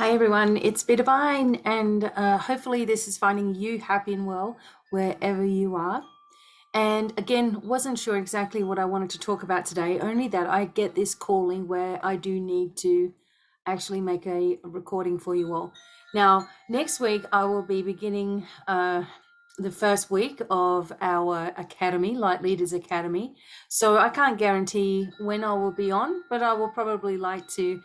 Hi everyone, it's BDevine, and hopefully this is finding you happy and well wherever you are. And again, wasn't sure exactly what I wanted to talk about today, only that I get this calling where I do need to actually make a recording for you all. Now, next week I will be beginning the first week of our academy, Light Leaders Academy. So I can't guarantee when I will be on, but I will probably like to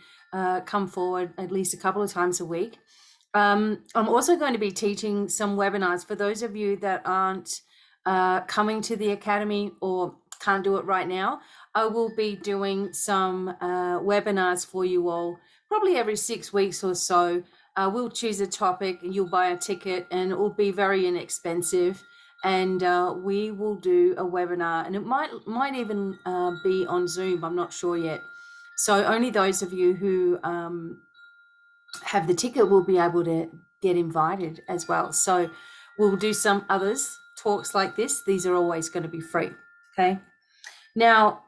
come forward at least a couple of times a week. I'm also going to be teaching some webinars for those of you that aren't coming to the academy or can't do it right now. I will be doing some webinars for you all, probably every 6 weeks or so. We'll choose a topic, and you'll buy a ticket, and it will be very inexpensive. And we will do a webinar, and it might even be on Zoom. I'm not sure yet. So only those of you who have the ticket will be able to get invited as well. So we'll do some others, talks like this. These are always going to be free. Okay. Now,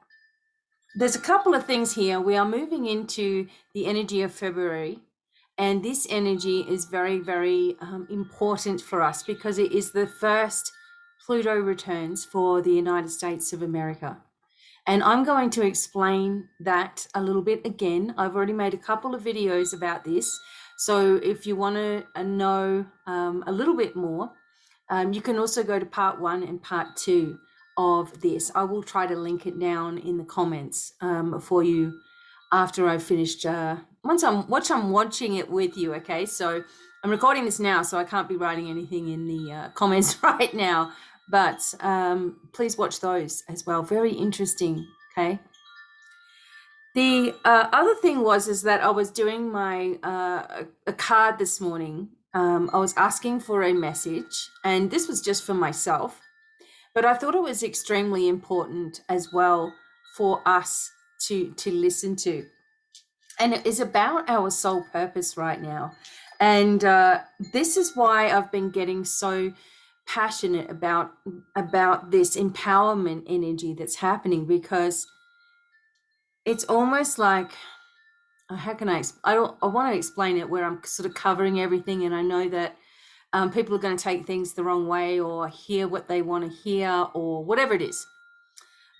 there's a couple of things here. We are moving into the energy of February, and this energy is very, very important for us because it is the first Pluto returns for the United States of America. And I'm going to explain that a little bit again. I've already made a couple of videos about this. So if you want to know a little bit more, you can also go to part 1 and part 2 of this. I will try to link it down in the comments for you after I've finished, once I'm watching it with you, okay? So I'm recording this now, so I can't be writing anything in the comments right now, but please watch those as well. Very interesting, okay? The other thing is that I was doing my a card this morning. I was asking for a message, and this was just for myself, but I thought it was extremely important as well for us to listen to. And it is about our soul purpose right now. And this is why I've been getting so passionate about this empowerment energy that's happening, because it's almost like, how can I want to explain it where I'm sort of covering everything, and I know that people are going to take things the wrong way or hear what they want to hear or whatever it is.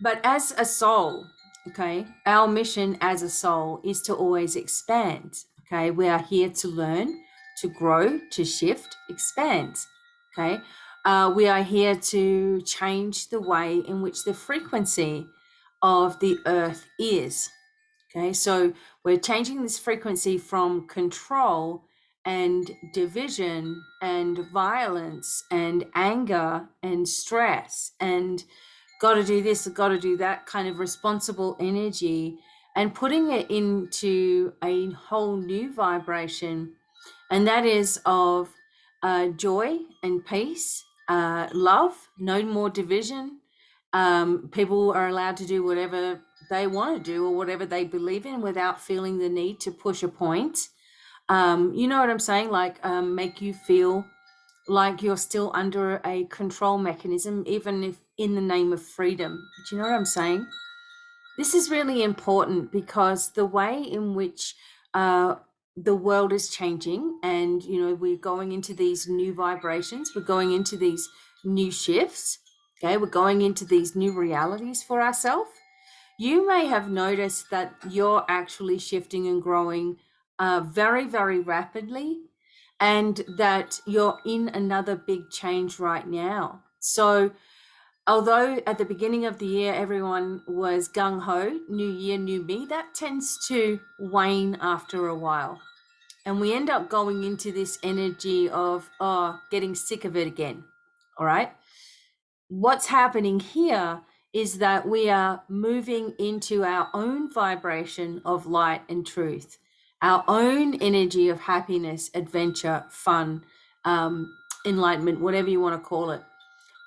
But as a soul, okay, our mission as a soul is to always expand. Okay, we are here to learn, to grow, to shift, expand. Okay, we are here to change the way in which the frequency of the earth is. Okay, so we're changing this frequency from control and division and violence and anger and stress and got to do this, got to do that kind of responsible energy, and putting it into a whole new vibration. And that is of joy and peace, love, no more division. People are allowed to do whatever they want to do or whatever they believe in without feeling the need to push a point. You know what I'm saying? Like make you feel like you're still under a control mechanism, even if in the name of freedom. Do you know what I'm saying? This is really important because the way in which the world is changing, and you know, we're going into these new vibrations, we're going into these new shifts, okay, we're going into these new realities for ourselves. You may have noticed that you're actually shifting and growing very, very rapidly, and that you're in another big change right now. So although at the beginning of the year everyone was gung-ho, new year, new me, that tends to wane after a while. And we end up going into this energy of, getting sick of it again. All right. What's happening here is that we are moving into our own vibration of light and truth, our own energy of happiness, adventure, fun, enlightenment, whatever you want to call it,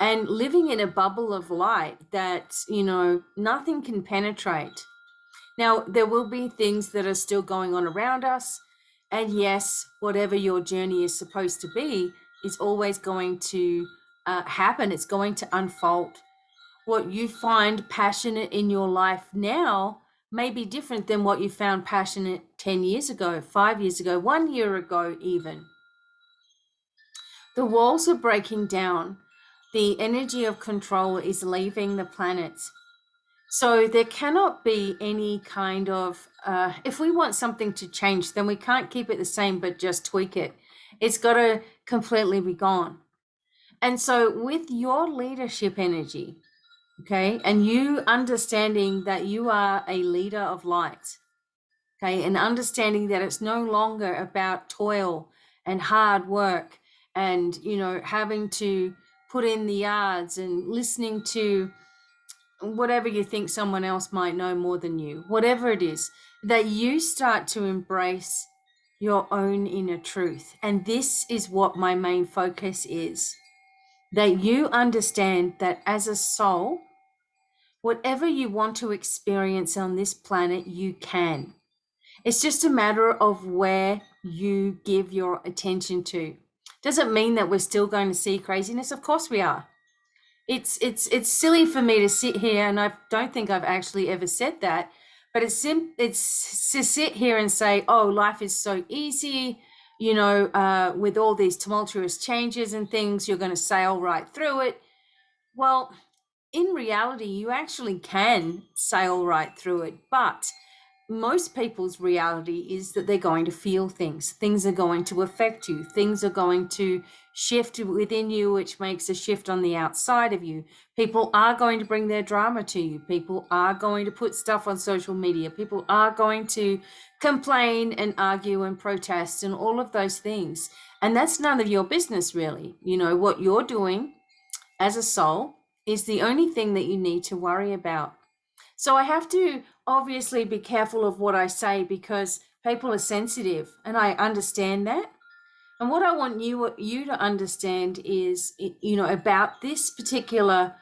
and living in a bubble of light that, you know, nothing can penetrate. Now, there will be things that are still going on around us. And yes, whatever your journey is supposed to be is always going to happen. It's going to unfold. What you find passionate in your life now may be different than what you found passionate 10 years ago, 5 years ago, 1 year ago even. The walls are breaking down. The energy of control is leaving the planet. So there cannot be any kind of, if we want something to change, then we can't keep it the same, but just tweak it. It's got to completely be gone. And so with your leadership energy, okay, and you understanding that you are a leader of light, okay, and understanding that it's no longer about toil and hard work and, having to put in the yards and listening to whatever you think someone else might know more than you, whatever it is, that you start to embrace your own inner truth. And this is what my main focus is, that you understand that as a soul, whatever you want to experience on this planet, you can. It's just a matter of where you give your attention to. Doesn't mean that we're still going to see craziness. Of course we are. It's silly for me to sit here, and I don't think I've actually ever said that, but it's to sit here and say, oh, life is so easy, with all these tumultuous changes and things, you're going to sail right through it. Well, in reality, you actually can sail right through it, but most people's reality is that they're going to feel things. Things are going to affect you. Things are going to shift within you, which makes a shift on the outside of you. People are going to bring their drama to you. People are going to put stuff on social media. People are going to complain and argue and protest and all of those things. And that's none of your business, really. What you're doing as a soul is the only thing that you need to worry about. So I have to obviously be careful of what I say because people are sensitive, and I understand that. And what I want you to understand is, about this particular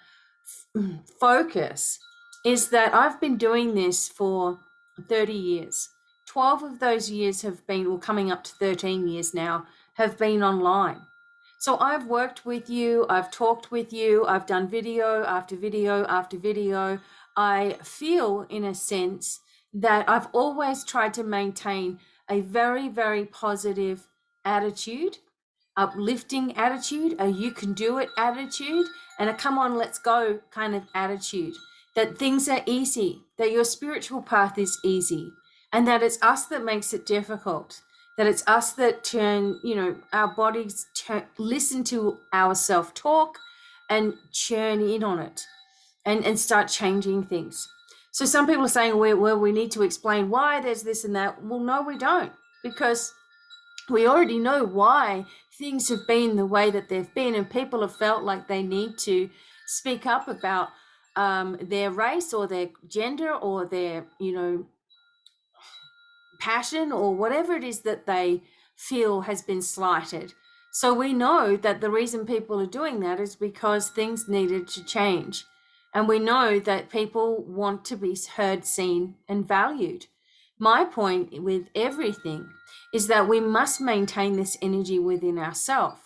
focus is that I've been doing this for 30 years. 12 of those years have been, or coming up to 13 years now, have been online. So I've worked with you, I've talked with you, I've done video after video after video. I feel, in a sense, that I've always tried to maintain a very, very positive attitude, uplifting attitude, a you can do it attitude, and a come on, let's go kind of attitude. That things are easy, that your spiritual path is easy, and that it's us that makes it difficult. That it's us that turn, our bodies listen to our self-talk and churn in on it and start changing things. So some people are saying, well, we need to explain why there's this and that. Well, no, we don't, because we already know why things have been the way that they've been, and people have felt like they need to speak up about their race or their gender or their, passion or whatever it is that they feel has been slighted. So we know that the reason people are doing that is because things needed to change. And we know that people want to be heard, seen, and valued. My point with everything is that we must maintain this energy within ourselves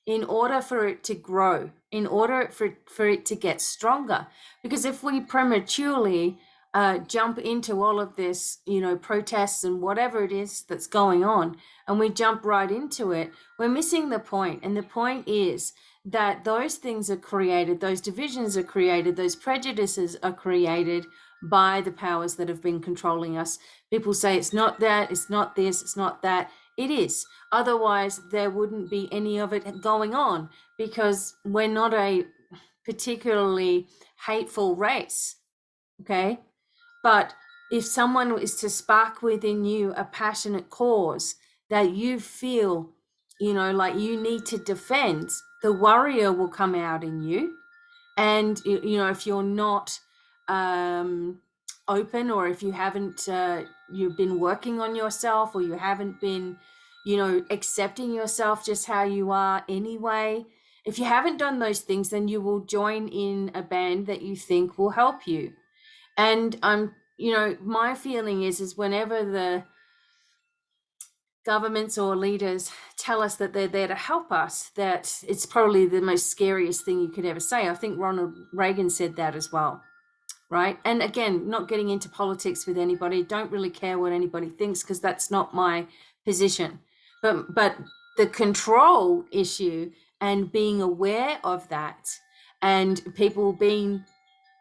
in order for it to grow, in order for it to get stronger. Because if we prematurely jump into all of this, protests and whatever it is that's going on, and we jump right into it, we're missing the point. And the point is that those things are created, those divisions are created, those prejudices are created by the powers that have been controlling us. People say it's not that, it's not this, it's not that. It is. Otherwise, there wouldn't be any of it going on, because we're not a particularly hateful race, okay? But if someone is to spark within you a passionate cause that you feel, like you need to defend, the warrior will come out in you. And, if you're not open, or if you haven't, you've been working on yourself, or you haven't been, accepting yourself just how you are anyway, if you haven't done those things, then you will join in a band that you think will help you. And my feeling is whenever the governments or leaders tell us that they're there to help us, that it's probably the most scariest thing you could ever say. I think Ronald Reagan said that as well. right? And again, not getting into politics with anybody, don't really care what anybody thinks, because that's not my position. But the control issue and being aware of that, and people being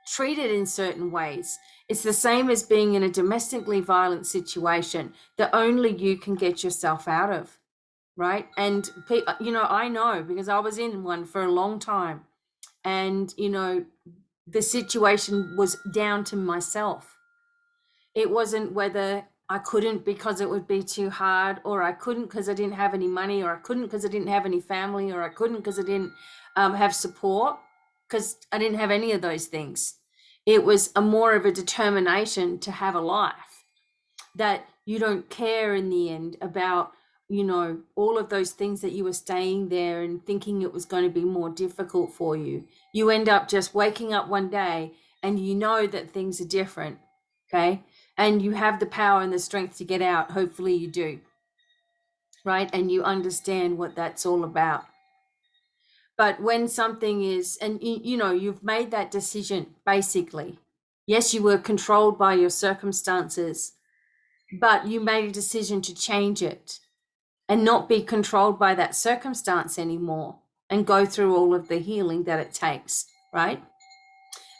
treated in certain ways, it's the same as being in a domestically violent situation that only you can get yourself out of, right? And I know, because I was in one for a long time, and the situation was down to myself. It wasn't whether I couldn't because it would be too hard, or I couldn't because I didn't have any money, or I couldn't because I didn't have any family, or I couldn't because I didn't have support, because I didn't have any of those things. It was a more of a determination to have a life, that you don't care in the end about all of those things that you were staying there and thinking it was going to be more difficult for you. You end up just waking up one day and you know that things are different, okay? And you have the power and the strength to get out. Hopefully you do, right? And you understand what that's all about. But when something is, and you've made that decision, basically, yes, you were controlled by your circumstances, but you made a decision to change it and not be controlled by that circumstance anymore, and go through all of the healing that it takes, right?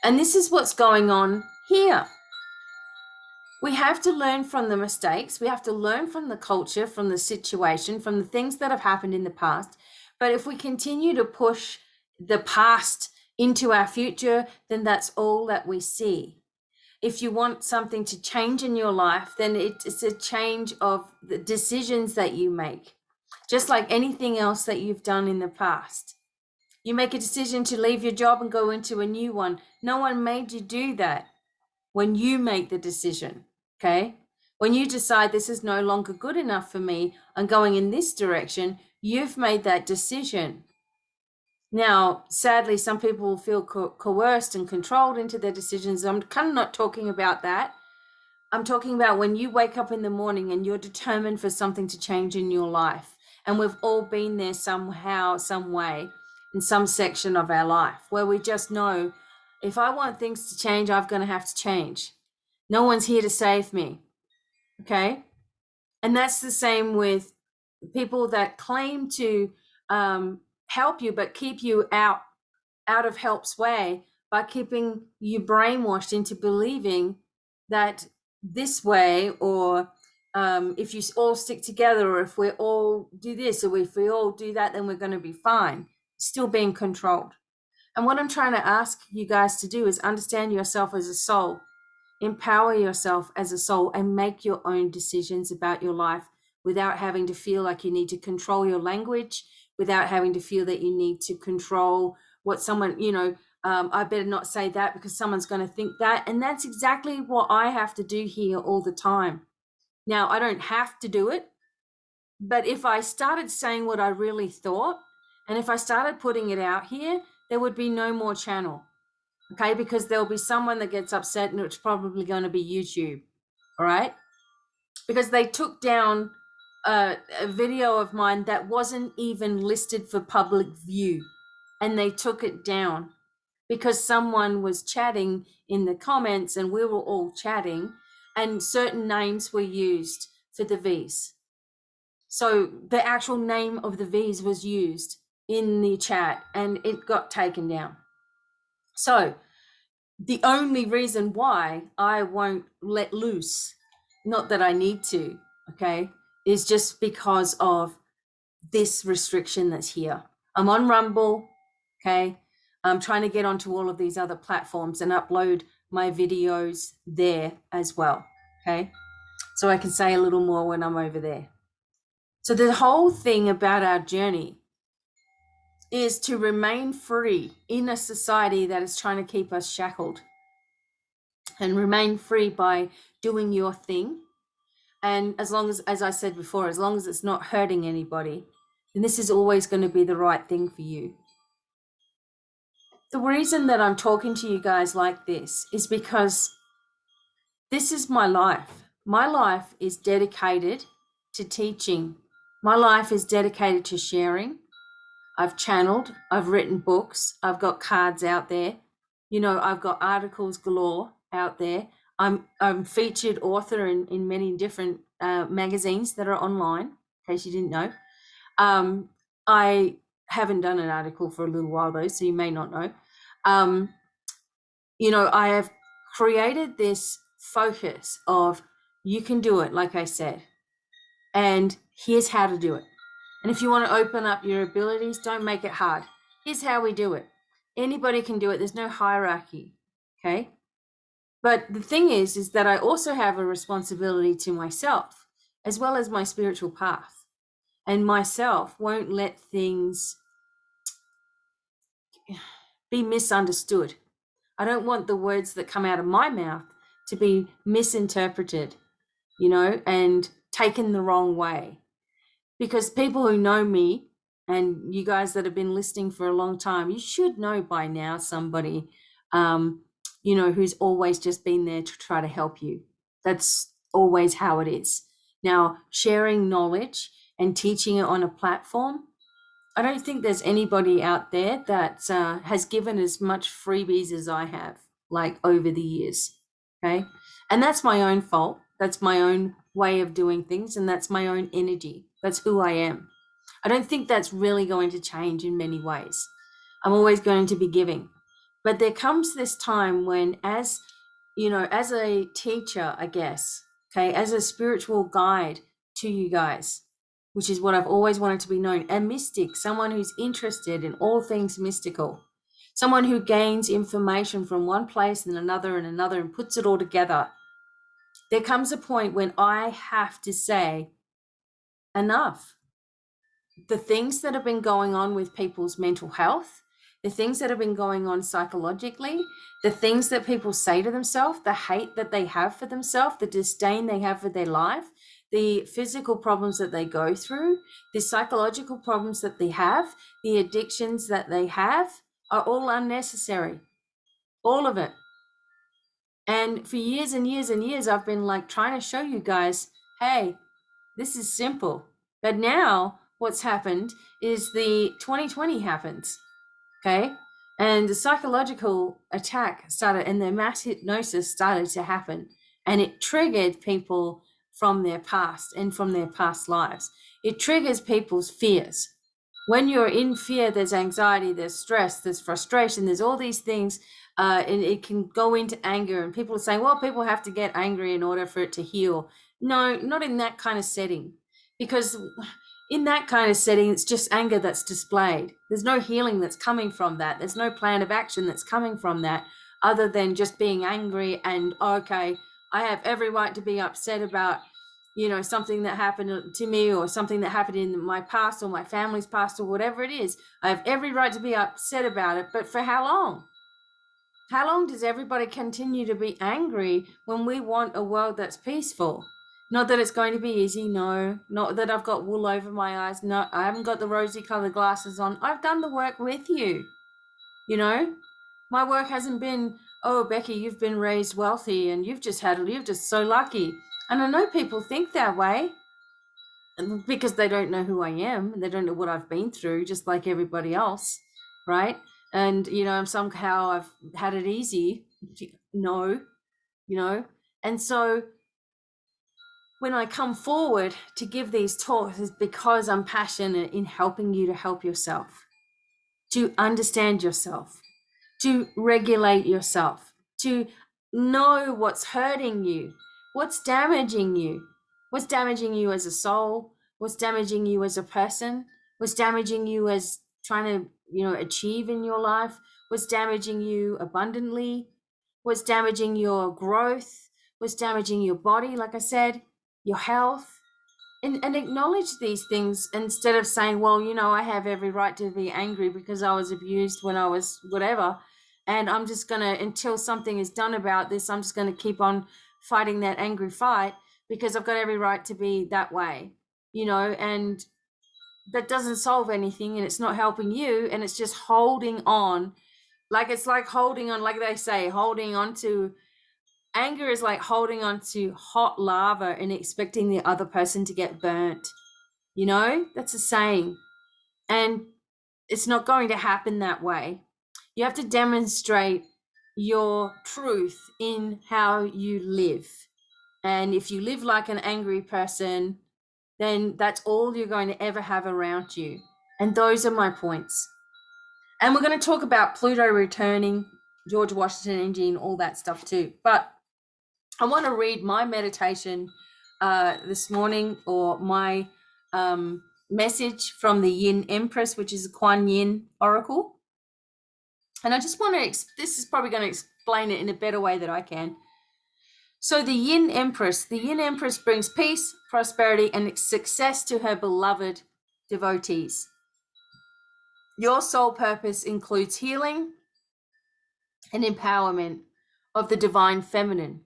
And this is what's going on here. We have to learn from the mistakes. We have to learn from the culture, from the situation, from the things that have happened in the past. But if we continue to push the past into our future, then that's all that we see. If you want something to change in your life, then it's a change of the decisions that you make, just like anything else that you've done in the past. You make a decision to leave your job and go into a new one. No one made you do that. When you make the decision, okay? When you decide this is no longer good enough for me, I'm going in this direction, you've made that decision. Now, sadly, some people will feel coerced and controlled into their decisions. I'm kind of not talking about that. I'm talking about when you wake up in the morning and you're determined for something to change in your life. And we've all been there somehow, some way, in some section of our life, where we just know, if I want things to change, I'm going to have to change. No one's here to save me, okay? And that's the same with people that claim to help you, but keep you out of help's way by keeping you brainwashed into believing that this way, or if you all stick together, or if we all do this, or if we all do that, then we're going to be fine. Still being controlled. And what I'm trying to ask you guys to do is understand yourself as a soul, empower yourself as a soul, and make your own decisions about your life without having to feel like you need to control your language, without having to feel that you need to control what someone, I better not say that because someone's going to think that. And that's exactly what I have to do here all the time. Now, I don't have to do it, but if I started saying what I really thought, and if I started putting it out here, there would be no more channel, okay? Because there'll be someone that gets upset, and it's probably going to be YouTube, all right? Because they took down a video of mine that wasn't even listed for public view, and they took it down because someone was chatting in the comments, and we were all chatting, and certain names were used for the V's. So the actual name of the V's was used in the chat, and it got taken down. So the only reason why I won't let loose, not that I need to, okay, is just because of this restriction that's here. I'm on Rumble, okay? I'm trying to get onto all of these other platforms and upload my videos there as well, okay? So I can say a little more when I'm over there. So the whole thing about our journey is to remain free in a society that is trying to keep us shackled, and remain free by doing your thing. And as long as I said before, as long as it's not hurting anybody, then this is always going to be the right thing for you. The reason that I'm talking to you guys like this is because this is my life. My life is dedicated to teaching. My life is dedicated to sharing. I've channeled, I've written books, I've got cards out there, I've got articles galore, out there. I'm featured author in many different magazines that are online, in case you didn't know. I haven't done an article for a little while though, so you may not know. I have created this focus of you can do it, like I said, and here's how to do it. And if you want to open up your abilities, don't make it hard. Here's how we do it. Anybody can do it. There's no hierarchy, okay? But the thing is that I also have a responsibility to myself as well as my spiritual path. And myself won't let things be misunderstood. I don't want the words that come out of my mouth to be misinterpreted, and taken the wrong way. Because people who know me, and you guys that have been listening for a long time, you should know by now somebody, who's always just been there to try to help you. That's always how it is. Now, sharing knowledge and teaching it on a platform, I don't think there's anybody out there that has given as much freebies as I have, like over the years. Okay. And that's my own fault. That's my own way of doing things. And that's my own energy. That's who I am. I don't think that's really going to change in many ways. I'm always going to be giving. But there comes this time when, as a teacher, I guess, okay, as a spiritual guide to you guys, which is what I've always wanted to be known, a mystic, someone who's interested in all things mystical, someone who gains information from one place and another and puts it all together. There comes a point when I have to say, enough. The things that have been going on with people's mental health, the things that have been going on psychologically, the things that people say to themselves, the hate that they have for themselves, the disdain they have for their life, the physical problems that they go through, the psychological problems that they have, the addictions that they have, are all unnecessary. All of it. And for years and years and years, I've been like trying to show you guys, hey, this is simple. But now what's happened is the 2020 happens, okay? And the psychological attack started, and the mass hypnosis started to happen. And it triggered people from their past and from their past lives. It triggers people's fears. When you're in fear, there's anxiety, there's stress, there's frustration, there's all these things. And it can go into anger. And people are saying, well, people have to get angry in order for it to heal. No, not in that kind of setting. Because in that kind of setting, it's just anger that's displayed. There's no healing that's coming from that. There's no plan of action that's coming from that, other than just being angry and, okay, I have every right to be upset about, something that happened to me or something that happened in my past or my family's past or whatever it is. I have every right to be upset about it. But for how long? How long does everybody continue to be angry when we want a world that's peaceful? Not that it's going to be easy, no. Not that I've got wool over my eyes, no. I haven't got the rosy colored glasses on. I've done the work with you, My work hasn't been, oh, Becky, you've been raised wealthy and you're just so lucky. And I know people think that way because they don't know who I am and they don't know what I've been through, just like everybody else, right? And, somehow I've had it easy. No, And so when I come forward to give these talks is because I'm passionate in helping you to help yourself, to understand yourself, to regulate yourself, to know what's hurting you, what's damaging you as a soul, what's damaging you as a person, what's damaging you as trying to, achieve in your life, what's damaging you abundantly, what's damaging your growth, what's damaging your body, like I said, your health, and acknowledge these things instead of saying, well, I have every right to be angry because I was abused when I was whatever. And I'm just going to, until something is done about this, I'm just going to keep on fighting that angry fight because I've got every right to be that way, and that doesn't solve anything and it's not helping you. And it's just holding on. It's like holding on, like they say, holding on to anger is like holding on to hot lava and expecting the other person to get burnt. That's a saying. And it's not going to happen that way. You have to demonstrate your truth in how you live. And if you live like an angry person, then that's all you're going to ever have around you. And those are my points. And we're going to talk about Pluto returning, George Washington energy, and all that stuff too. But I want to read my meditation this morning, or my message from the Yin Empress, which is a Kuan Yin oracle. And I just want to, this is probably going to explain it in a better way that I can. So the Yin Empress brings peace, prosperity, and success to her beloved devotees. Your soul purpose includes healing and empowerment of the divine feminine.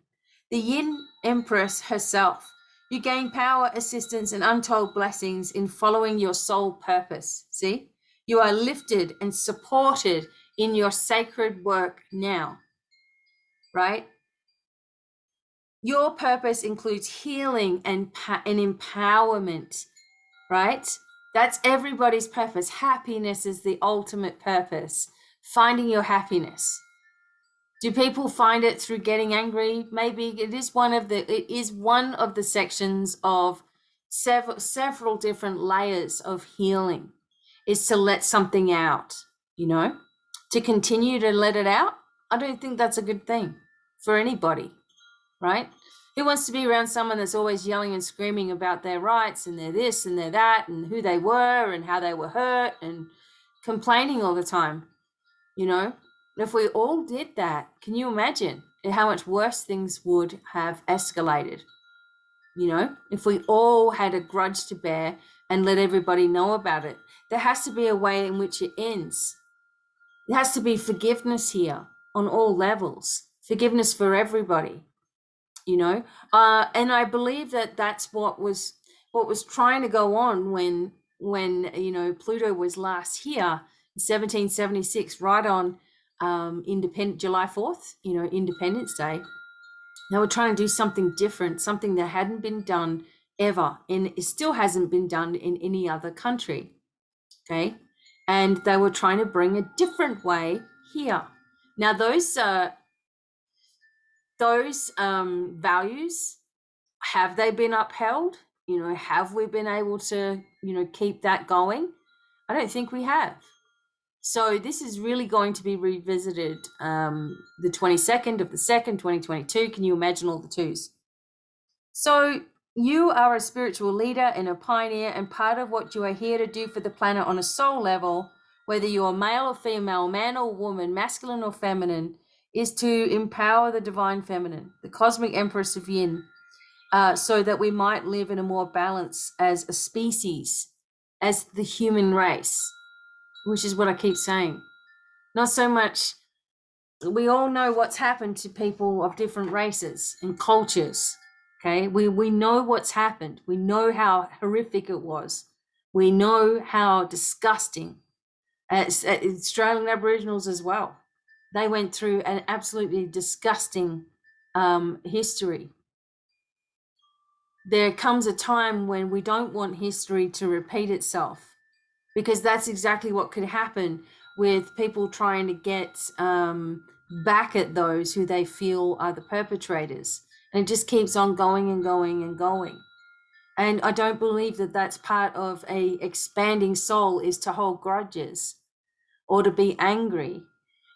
The Yin Empress herself. You gain power, assistance, and untold blessings in following your soul purpose. See? You are lifted and supported in your sacred work now, right? Your purpose includes healing and empowerment, right? That's everybody's purpose. Happiness is the ultimate purpose. Finding your happiness. Do people find it through getting angry? Maybe it is one of the sections of several different layers of healing, is to let something out, to continue to let it out. I don't think that's a good thing for anybody, right? Who wants to be around someone that's always yelling and screaming about their rights and their this and their that and who they were and how they were hurt and complaining all the time? If we all did that, can you imagine how much worse things would have escalated? If we all had a grudge to bear and let everybody know about it, there has to be a way in which it ends. There has to be forgiveness here on all levels, forgiveness for everybody, and I believe that that's what was trying to go on when Pluto was last here in 1776, right on July 4th, Independence Day. They were trying to do something different, something that hadn't been done ever, and it still hasn't been done in any other country. Okay, and they were trying to bring a different way here. Now those values, have they been upheld? Have we been able to keep that going? I don't think we have. So this is really going to be revisited the 22nd of the 2nd, 2022. Can you imagine all the twos? So you are a spiritual leader and a pioneer, and part of what you are here to do for the planet on a soul level, whether you are male or female, man or woman, masculine or feminine, is to empower the divine feminine, the cosmic empress of Yin, so that we might live in a more balance as a species, as the human race, which is what I keep saying. Not so much, we all know what's happened to people of different races and cultures. Okay, we know what's happened. We know how horrific it was. We know how disgusting. Australian Aboriginals as well. They went through an absolutely disgusting history. There comes a time when we don't want history to repeat itself, because that's exactly what could happen with people trying to get back at those who they feel are the perpetrators. And it just keeps on going and going and going. And I don't believe that that's part of a expanding soul, is to hold grudges or to be angry.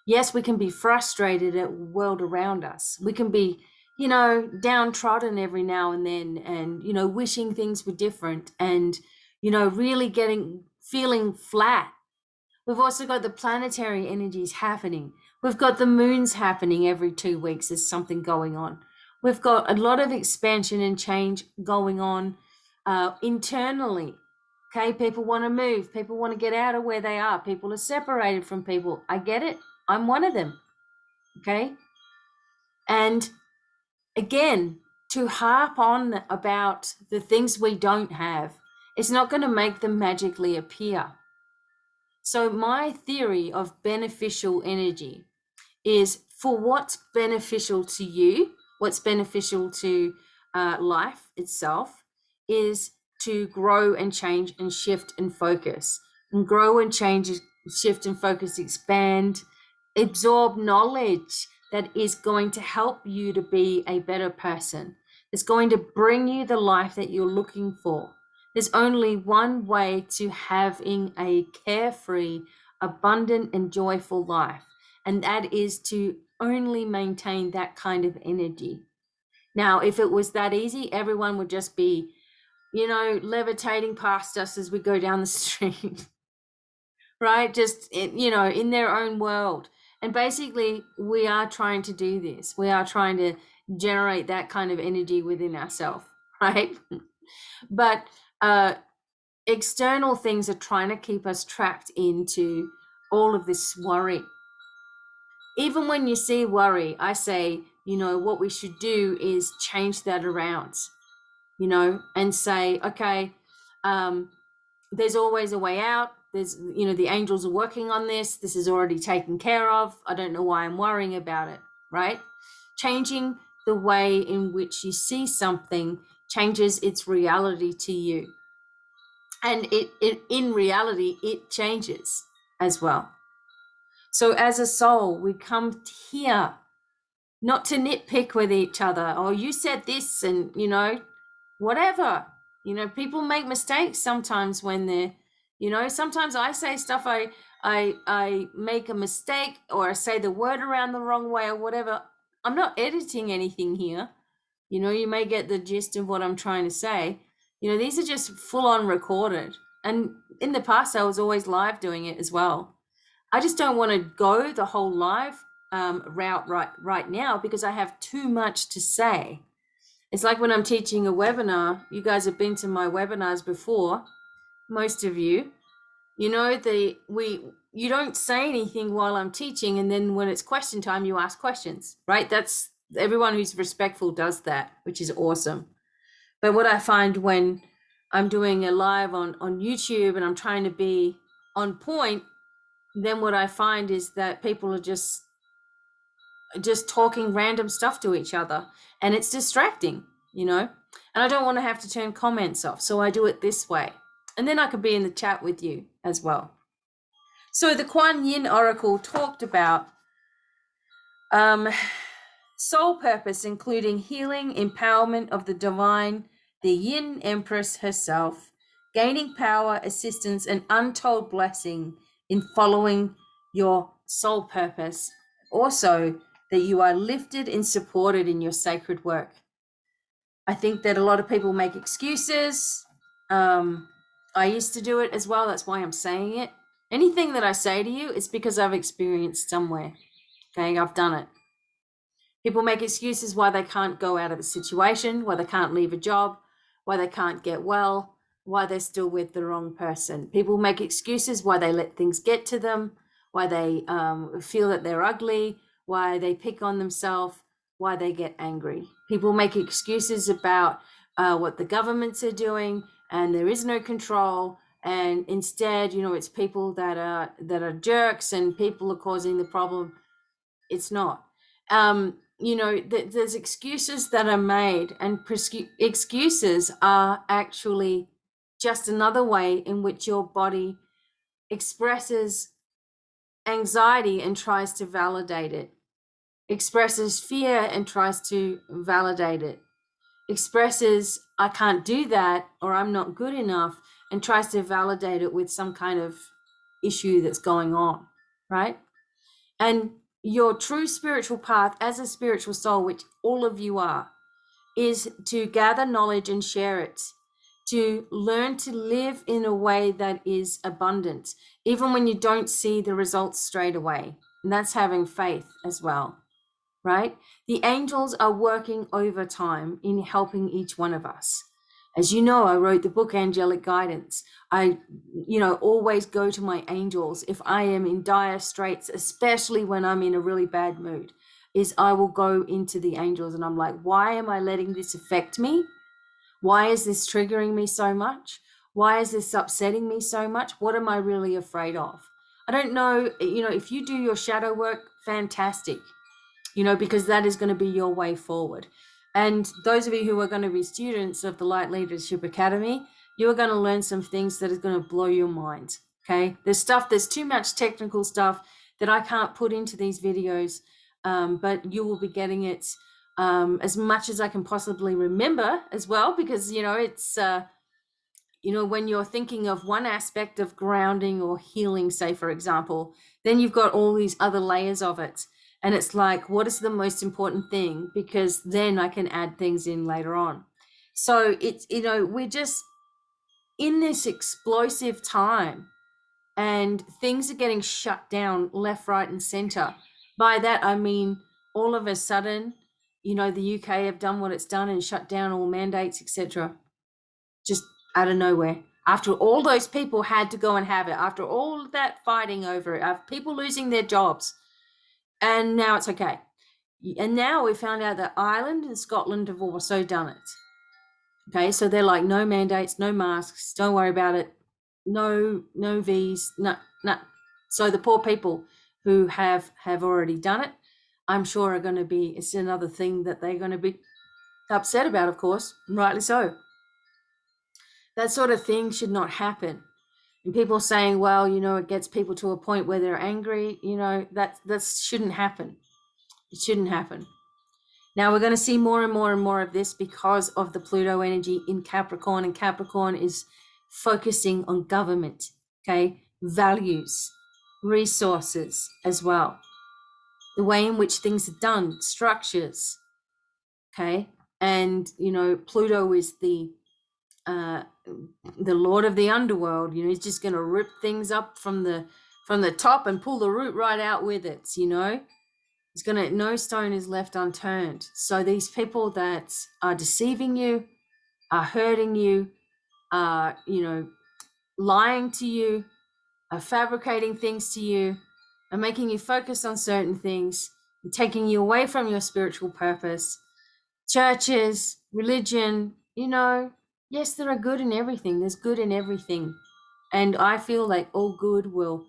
Yes, we can be frustrated at the world around us. We can be, downtrodden every now and then, and, wishing things were different, and, really feeling flat. We've also got the planetary energies happening. We've got the moons happening every 2 weeks. There's something going on. We've got a lot of expansion and change going on internally. Okay, people want to move. People want to get out of where they are. People are separated from people. I get it. I'm one of them. Okay. And again, to harp on about the things we don't have, it's not going to make them magically appear. So my theory of beneficial energy is, for what's beneficial to you, what's beneficial to life itself, is to grow and change and shift and focus, and grow and change, shift and focus, expand, absorb knowledge that is going to help you to be a better person. It's going to bring you the life that you're looking for. There's only one way to having a carefree, abundant, and joyful life, and that is to only maintain that kind of energy. Now, if it was that easy, everyone would just be, levitating past us as we go down the street, right? Just, in their own world. And basically, we are trying to do this. We are trying to generate that kind of energy within ourselves, right? But external things are trying to keep us trapped into all of this worry. Even when you see worry, I say, what we should do is change that around, and say, okay, there's always a way out. There's, the angels are working on this. This is already taken care of. I don't know why I'm worrying about it, right? Changing the way in which you see something changes its reality to you. And it in reality, it changes as well. So as a soul, we come here not to nitpick with each other. Oh, you said this, and whatever. People make mistakes sometimes when they're, sometimes I say stuff, I make a mistake, or I say the word around the wrong way or whatever. I'm not editing anything here. You may get the gist of what I'm trying to say. These are just full on recorded. And in the past, I was always live doing it as well. I just don't want to go the whole live route right now, because I have too much to say. It's like when I'm teaching a webinar. You guys have been to my webinars before, most of you. You don't say anything while I'm teaching, and then when it's question time, you ask questions, right? That's everyone who's respectful does that, which is awesome. But what I find when I'm doing a live on YouTube and I'm trying to be on point, then what I find is that people are just talking random stuff to each other, and it's distracting, and I don't want to have to turn comments off. So I do it this way. And then I could be in the chat with you as well. So the Kuan Yin Oracle talked about soul purpose, including healing, empowerment of the divine, the Yin Empress herself, gaining power, assistance, and untold blessing in following your soul purpose. Also, that you are lifted and supported in your sacred work. I think that a lot of people make excuses. I used to do it as well. That's why I'm saying it. Anything that I say to you is because I've experienced somewhere. Okay, I've done it. People make excuses why they can't go out of a situation, why they can't leave a job, why they can't get well, why they're still with the wrong person. People make excuses why they let things get to them, why they feel that they're ugly, why they pick on themselves, why they get angry. People make excuses about what the governments are doing, and there is no control. And instead, it's people that are jerks, and people are causing the problem. It's not. There's excuses that are made, and excuses are actually just another way in which your body expresses anxiety and tries to validate it, expresses fear and tries to validate it, expresses I can't do that, or I'm not good enough, and tries to validate it with some kind of issue that's going on, right? And your true spiritual path as a spiritual soul, which all of you are, is to gather knowledge and share it, to learn to live in a way that is abundant, even when you don't see the results straight away. And that's having faith as well, right? The angels are working overtime in helping each one of us. As you know, I wrote the book Angelic Guidance. I, always go to my angels if I am in dire straits, especially when I'm in a really bad mood, is I will go into the angels and I'm like, why am I letting this affect me? Why is this triggering me so much? Why is this upsetting me so much? What am I really afraid of? I don't know, if you do your shadow work, fantastic, because that is going to be your way forward. And those of you who are going to be students of the Light Leadership Academy, you are going to learn some things that are going to blow your mind. Okay. There's too much technical stuff that I can't put into these videos. but you will be getting it as much as I can possibly remember as well, because it's when you're thinking of one aspect of grounding or healing, say for example, then you've got all these other layers of it, and it's like, what is the most important thing? Because then I can add things in later on. So it's we're just in this explosive time, and things are getting shut down left, right, and center. By that I mean, all of a sudden, the UK have done what it's done and shut down all mandates, etc., just out of nowhere. After all those people had to go and have it, after all that fighting over it, after people losing their jobs, and now it's okay. And now we found out that Ireland and Scotland have also done it. Okay, so they're like, no mandates, no masks, don't worry about it, no V's, no. So the poor people who have already done it, I'm sure are going to be, it's another thing that they're going to be upset about, of course, rightly so. That sort of thing should not happen. And people saying, well, it gets people to a point where they're angry, that shouldn't happen. It shouldn't happen. Now we're going to see more and more and more of this because of the Pluto energy in Capricorn, and Capricorn is focusing on government, okay, values, resources as well, the way in which things are done, structures, okay. And Pluto is the lord of the underworld. He's just going to rip things up from the top and pull the root right out with it. It's gonna, no stone is left unturned. So these people that are deceiving you, are hurting you, are lying to you, are fabricating things to you, are making you focus on certain things, and taking you away from your spiritual purpose. Churches, religion, yes, there are good in everything. There's good in everything. And I feel like all good will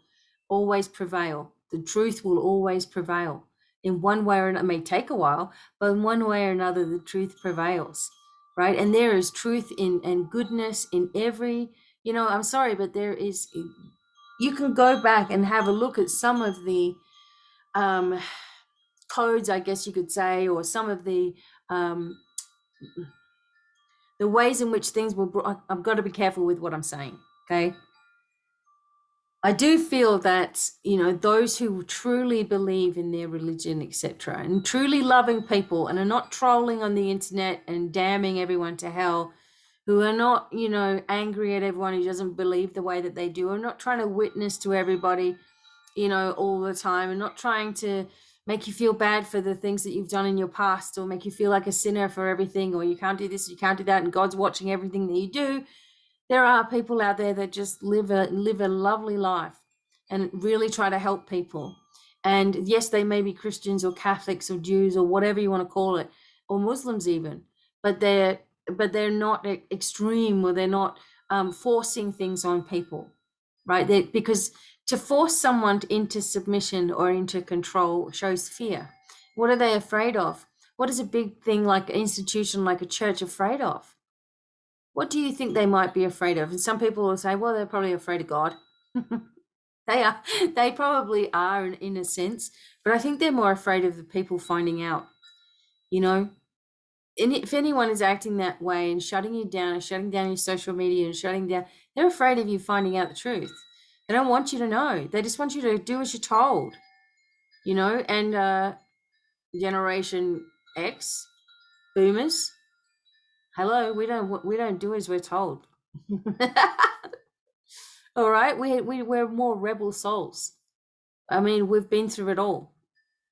always prevail. The truth will always prevail. In one way or another, it may take a while, but in one way or another, the truth prevails, right? And there is truth and goodness in every, I'm sorry, but there is, you can go back and have a look at some of the codes, I guess you could say, or some of the ways in which things were brought. I've got to be careful with what I'm saying, okay? I do feel that, those who truly believe in their religion, etc., and truly loving people and are not trolling on the internet and damning everyone to hell, who are not, angry at everyone who doesn't believe the way that they do, are not trying to witness to everybody, all the time, and not trying to make you feel bad for the things that you've done in your past, or make you feel like a sinner for everything, or you can't do this, you can't do that, and God's watching everything that you do. There are people out there that just live a lovely life and really try to help people. And yes, they may be Christians or Catholics or Jews or whatever you want to call it, or Muslims even, but they're not extreme, or they're not forcing things on people, right? Because to force someone into submission or into control shows fear. What are they afraid of? What is a big thing like an institution like a church afraid of? What do you think they might be afraid of? And some people will say, well, they're probably afraid of God. They probably are in a sense, but I think they're more afraid of the people finding out, and if anyone is acting that way and shutting you down and shutting down your social media and shutting down, they're afraid of you finding out the truth. They don't want you to know. They just want you to do as you're told, and Generation X, boomers, hello, we don't do as we're told. All right, we're more rebel souls. I mean, we've been through it all,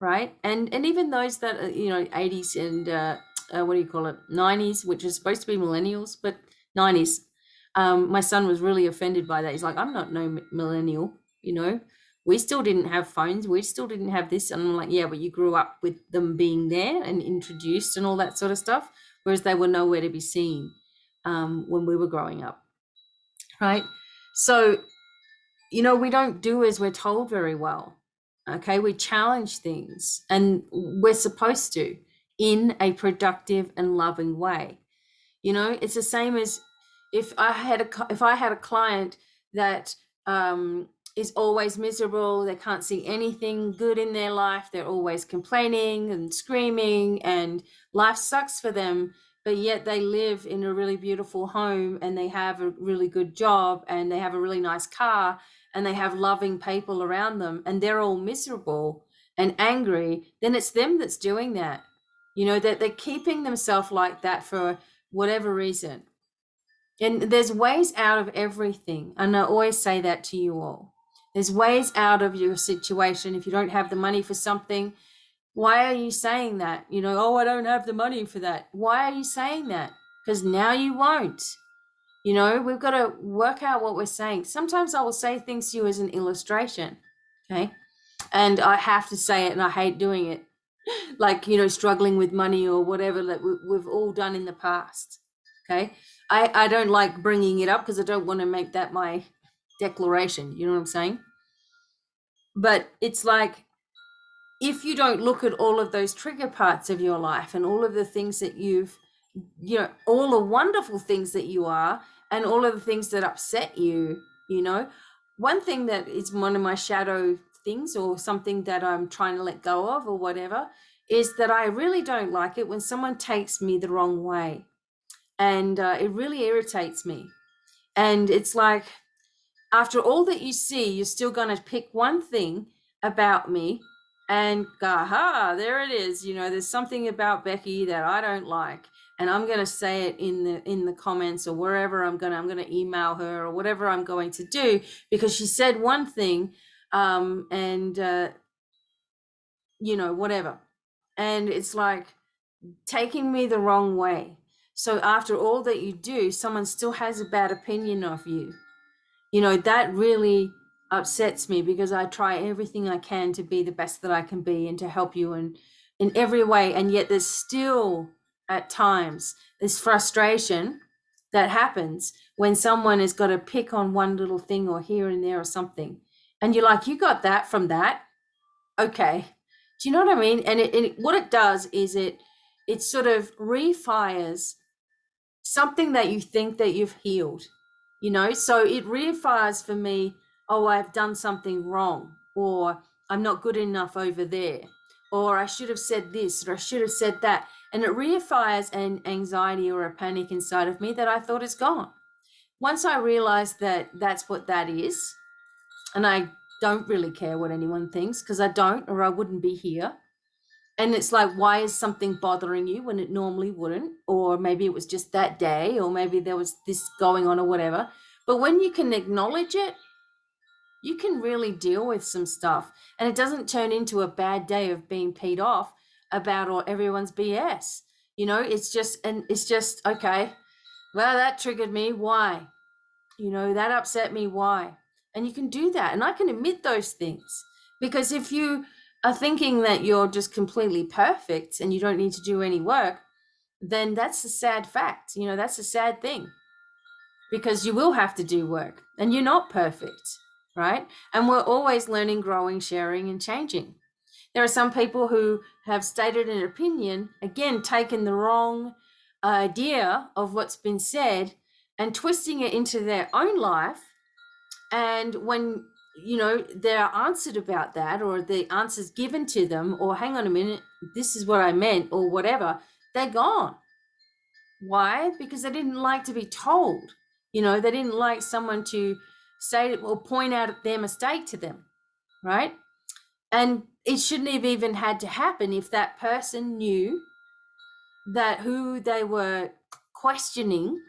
right? And even those that are, 80s and what do you call it, 90s, which is supposed to be millennials, but 90s. My son was really offended by that. He's like, I'm not no millennial, we still didn't have phones, we still didn't have this. And I'm like, yeah, but you grew up with them being there and introduced and all that sort of stuff, whereas they were nowhere to be seen when we were growing up, right? So, we don't do as we're told very well. Okay, we challenge things, and we're supposed to, in a productive and loving way. It's the same as if I had a client that is always miserable. They can't see anything good in their life. They're always complaining and screaming, and life sucks for them. But yet they live in a really beautiful home, and they have a really good job, and they have a really nice car, and they have loving people around them, and they're all miserable and angry. Then it's them that's doing that. That they're keeping themselves like that for whatever reason. And there's ways out of everything. And I always say that to you all. There's ways out of your situation. If you don't have the money for something, why are you saying that? Oh, I don't have the money for that. Why are you saying that? Because now you won't. We've got to work out what we're saying. Sometimes I will say things to you as an illustration. Okay. And I have to say it, and I hate doing it. Like, struggling with money or whatever that we've all done in the past. Okay. I don't like bringing it up because I don't want to make that my declaration. You know what I'm saying? But it's like, if you don't look at all of those trigger parts of your life and all of the things that all the wonderful things that you are, and all of the things that upset you, one thing that is one of my shadow things, or something that I'm trying to let go of or whatever, is that I really don't like it when someone takes me the wrong way. And it really irritates me. And it's like, after all that you see, you're still going to pick one thing about me and go, aha, there it is. There's something about Becky that I don't like, and I'm going to say it in the comments, or wherever I'm going to email her, or whatever I'm going to do, because she said one thing, and whatever. And it's like taking me the wrong way. So after all that you do, someone still has a bad opinion of you. That really upsets me, because I try everything I can to be the best that I can be and to help you in every way. And yet there's still at times this frustration that happens when someone has got to pick on one little thing or here and there or something. And you're like, you got that from that? Okay. Do you know what I mean? And what it does is it sort of refires something that you think that you've healed, so it refires for me, oh, I've done something wrong, or I'm not good enough over there, or I should have said this, or I should have said that. And it refires an anxiety or a panic inside of me that I thought is gone. Once I realized that that's what that is, and I don't really care what anyone thinks, because I don't, or I wouldn't be here. And it's like, why is something bothering you when it normally wouldn't? Or maybe it was just that day, or maybe there was this going on or whatever. But when you can acknowledge it, you can really deal with some stuff. And it doesn't turn into a bad day of being peed off about all everyone's BS. It's just, okay, well, that triggered me. Why? That upset me. Why? And you can do that. And I can admit those things, because if you are thinking that you're just completely perfect and you don't need to do any work, then that's a sad fact. That's a sad thing, because you will have to do work, and you're not perfect, right? And we're always learning, growing, sharing, and changing. There are some people who have stated an opinion, again, taken the wrong idea of what's been said and twisting it into their own life. And when they're answered about that, or the answer's given to them, or hang on a minute, this is what I meant, or whatever, they're gone. Why? Because they didn't like to be told. They didn't like someone to say or point out their mistake to them, right? And it shouldn't have even had to happen if that person knew that who they were questioning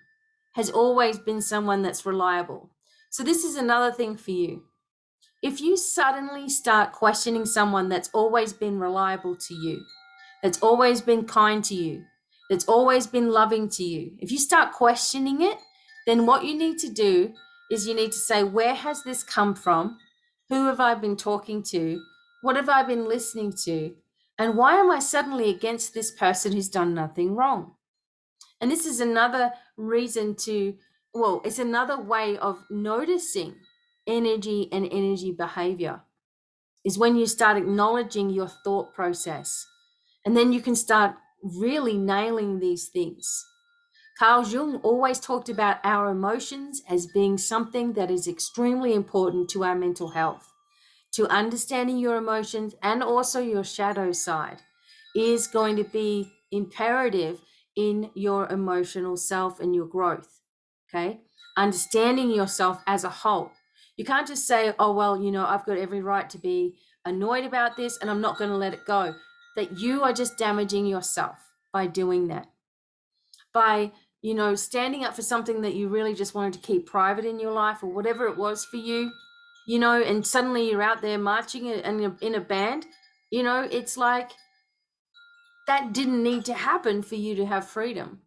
has always been someone that's reliable. So this is another thing for you. If you suddenly start questioning someone that's always been reliable to you, that's always been kind to you, that's always been loving to you, if you start questioning it, then what you need to do is you need to say, where has this come from? Who have I been talking to? What have I been listening to? And why am I suddenly against this person who's done nothing wrong? And this is another reason it's another way of noticing energy and energy behavior, is when you start acknowledging your thought process. And then you can start really nailing these things. Carl Jung always talked about our emotions as being something that is extremely important to our mental health. To understanding your emotions and also your shadow side is going to be imperative in your emotional self and your growth. Okay. Understanding yourself as a whole. You can't just say, oh, well, I've got every right to be annoyed about this and I'm not going to let it go. That you are just damaging yourself by doing that. By, standing up for something that you really just wanted to keep private in your life or whatever it was for you, and suddenly you're out there marching in a band, it's like that didn't need to happen for you to have freedom.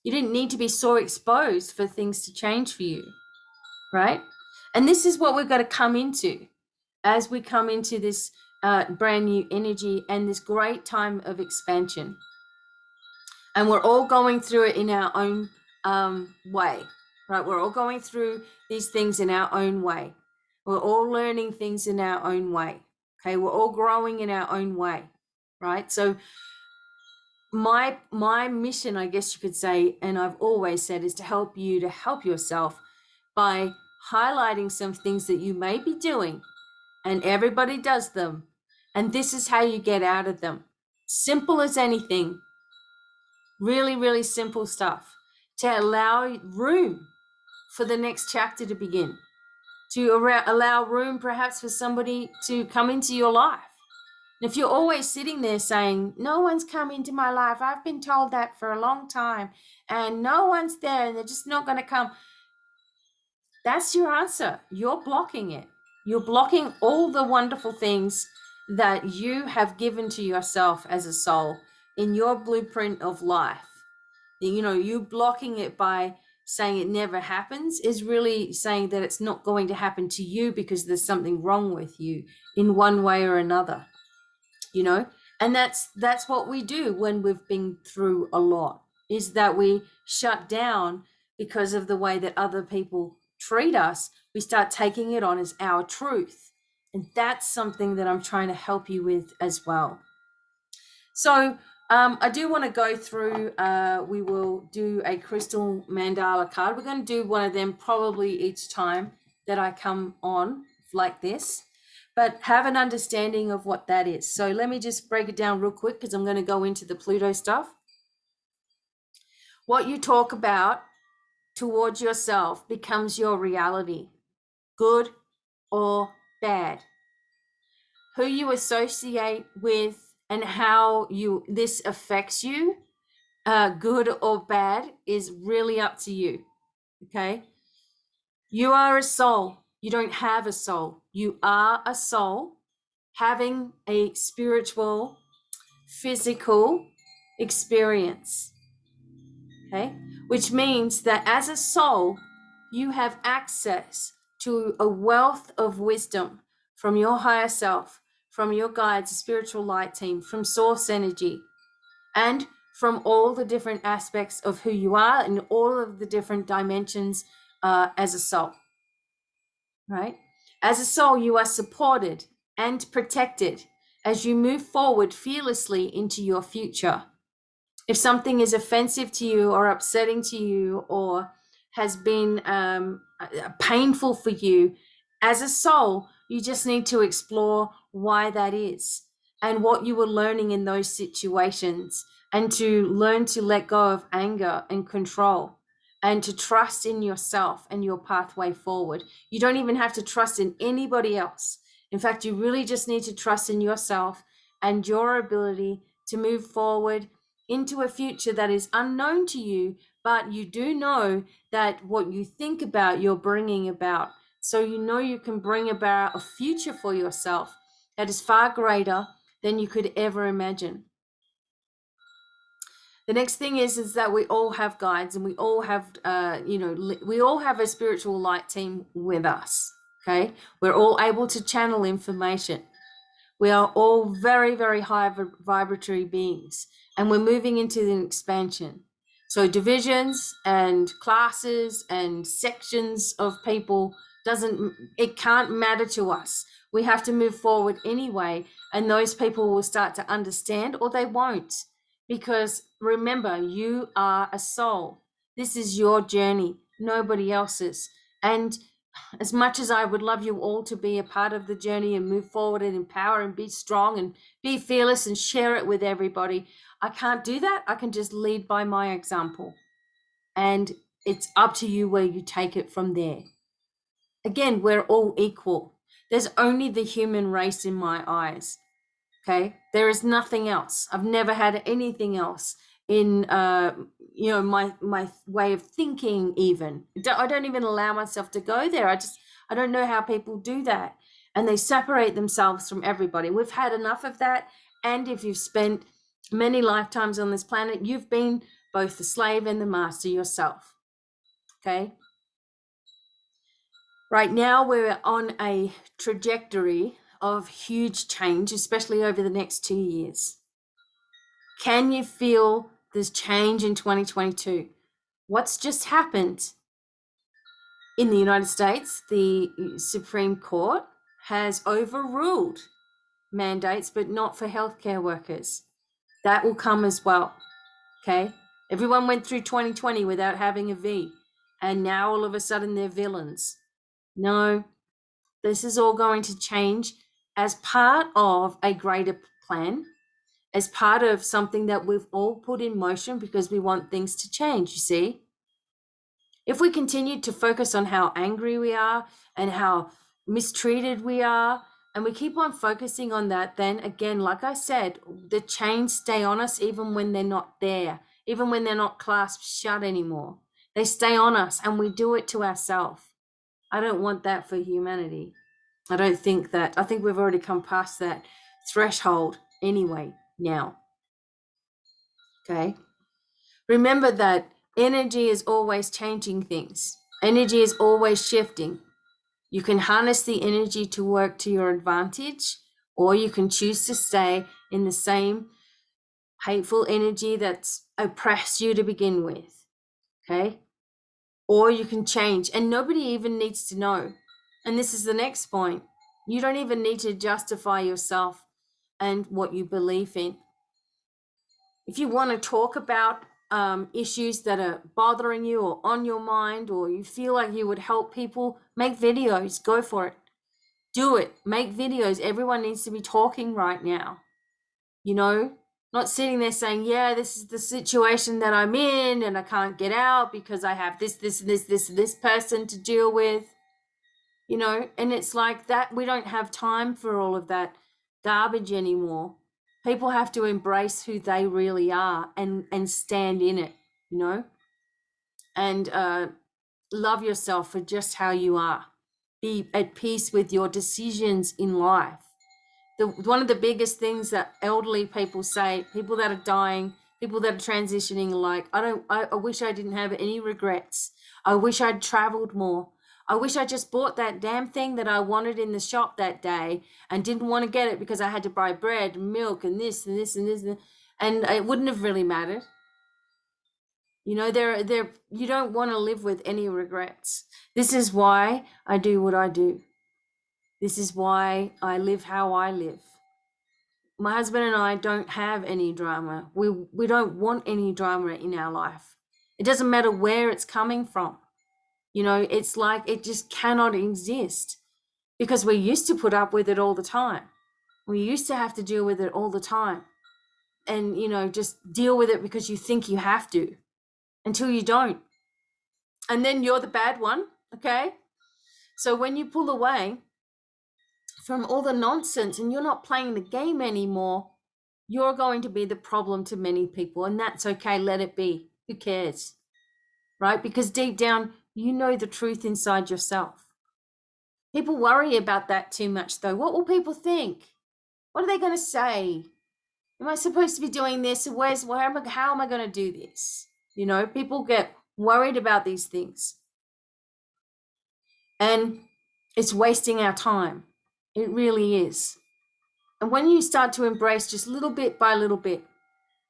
You didn't need to be so exposed for things to change for you, right? And this is what we've got to come into as we come into this brand new energy and this great time of expansion. And we're all going through it in our own way, right? We're all going through these things in our own way. We're all learning things in our own way. Okay, we're all growing in our own way, right? So my mission, I guess you could say, and I've always said, is to help you to help yourself by highlighting some things that you may be doing, and everybody does them, and this is how you get out of them. Simple as anything. Really, really simple stuff to allow room for the next chapter to begin, to allow room perhaps for somebody to come into your life. And if you're always sitting there saying, no one's come into my life, I've been told that for a long time, and no one's there, and they're just not going to come, that's your answer. You're blocking it. You're blocking all the wonderful things that you have given to yourself as a soul in your blueprint of life. You blocking it by saying it never happens is really saying that it's not going to happen to you because there's something wrong with you in one way or another, and that's what we do when we've been through a lot, is that we shut down because of the way that other people treat us. We start taking it on as our truth, and that's something that I'm trying to help you with as well. So I do want to go through, we will do a crystal mandala card. We're going to do one of them probably each time that I come on like this, but have an understanding of what that is. So let me just break it down real quick because I'm going to go into the Pluto stuff. What you talk about towards yourself becomes your reality, good or bad. Who you associate with and how this affects you, good or bad, is really up to you. Okay? You are a soul. You don't have a soul. You are a soul having a spiritual, physical experience. Okay? Which means that as a soul, you have access to a wealth of wisdom from your higher self, from your guides, the spiritual light team, from source energy, and from all the different aspects of who you are and all of the different dimensions as a soul, right? As a soul, you are supported and protected as you move forward fearlessly into your future. If something is offensive to you or upsetting to you or has been painful for you, as a soul, you just need to explore why that is and what you were learning in those situations, and to learn to let go of anger and control and to trust in yourself and your pathway forward. You don't even have to trust in anybody else. In fact, you really just need to trust in yourself and your ability to move forward into a future that is unknown to you, but you do know that what you think about, you're bringing about. So you can bring about a future for yourself that is far greater than you could ever imagine. The next thing is that we all have guides, and we all have, we all have a spiritual light team with us. Okay, we're all able to channel information. We are all very, very high vibratory beings, and we're moving into an expansion. So divisions and classes and sections of people it can't matter to us. We have to move forward anyway, and those people will start to understand, or they won't. Because remember, you are a soul. This is your journey, nobody else's. And as much as I would love you all to be a part of the journey and move forward and empower and be strong and be fearless and share it with everybody, I can't do that. I can just lead by my example. And it's up to you where you take it from there. Again, we're all equal. There's only the human race in my eyes. Okay, there is nothing else. I've never had anything else in my way of thinking. Even I don't even allow myself to go there. I don't know how people do that, and they separate themselves from everybody. We've had enough of that. And if you've spent many lifetimes on this planet, you've been both the slave and the master yourself. Okay. Right now, we're on a trajectory of huge change, especially over the next 2 years. Can you feel this change in 2022? What's just happened? In the United States, the Supreme Court has overruled mandates, but not for healthcare workers. That will come as well. Okay? Everyone went through 2020 without having a V, and now all of a sudden they're villains. No, this is all going to change as part of a greater plan, as part of something that we've all put in motion because we want things to change, you see. If we continue to focus on how angry we are and how mistreated we are, and we keep on focusing on that, then again, like I said, the chains stay on us even when they're not there, even when they're not clasped shut anymore. They stay on us and we do it to ourselves. I don't want that for humanity. I think we've already come past that threshold anyway now. Okay. Remember that energy is always changing things. Energy is always shifting. You can harness the energy to work to your advantage, or you can choose to stay in the same hateful energy that's oppressed you to begin with. Okay. Or you can change, and nobody even needs to know. And this is the next point. You don't even need to justify yourself and what you believe in. If you want to talk about issues that are bothering you or on your mind, or you feel like you would help people, make videos, go for it. Do it, make videos. Everyone needs to be talking right now. Not sitting there saying, yeah, this is the situation that I'm in and I can't get out because I have this person to deal with. And it's like that. We don't have time for all of that garbage anymore. People have to embrace who they really are and stand in it, and love yourself for just how you are. Be at peace with your decisions in life. One of the biggest things that elderly people say, people that are dying, people that are transitioning, like, I wish I didn't have any regrets. I wish I'd traveled more. I wish I just bought that damn thing that I wanted in the shop that day and didn't want to get it because I had to buy bread and milk and this and this and this, and it wouldn't have really mattered. You don't want to live with any regrets. This is why I do what I do. This is why I live how I live. My husband and I don't have any drama. We don't want any drama in our life. It doesn't matter where it's coming from. It's like it just cannot exist because we're used to put up with it all the time. We used to have to deal with it all the time. And, just deal with it because you think you have to until you don't. And then you're the bad one, okay? So when you pull away from all the nonsense and you're not playing the game anymore, you're going to be the problem to many people, and that's okay. Let it be. Who cares? Right? Because deep down, you know the truth inside yourself. People worry about that too much, though. What will people think? What are they going to say? Am I supposed to be doing this? How am I going to do this? People get worried about these things. And it's wasting our time. It really is. And when you start to embrace just little bit by little bit,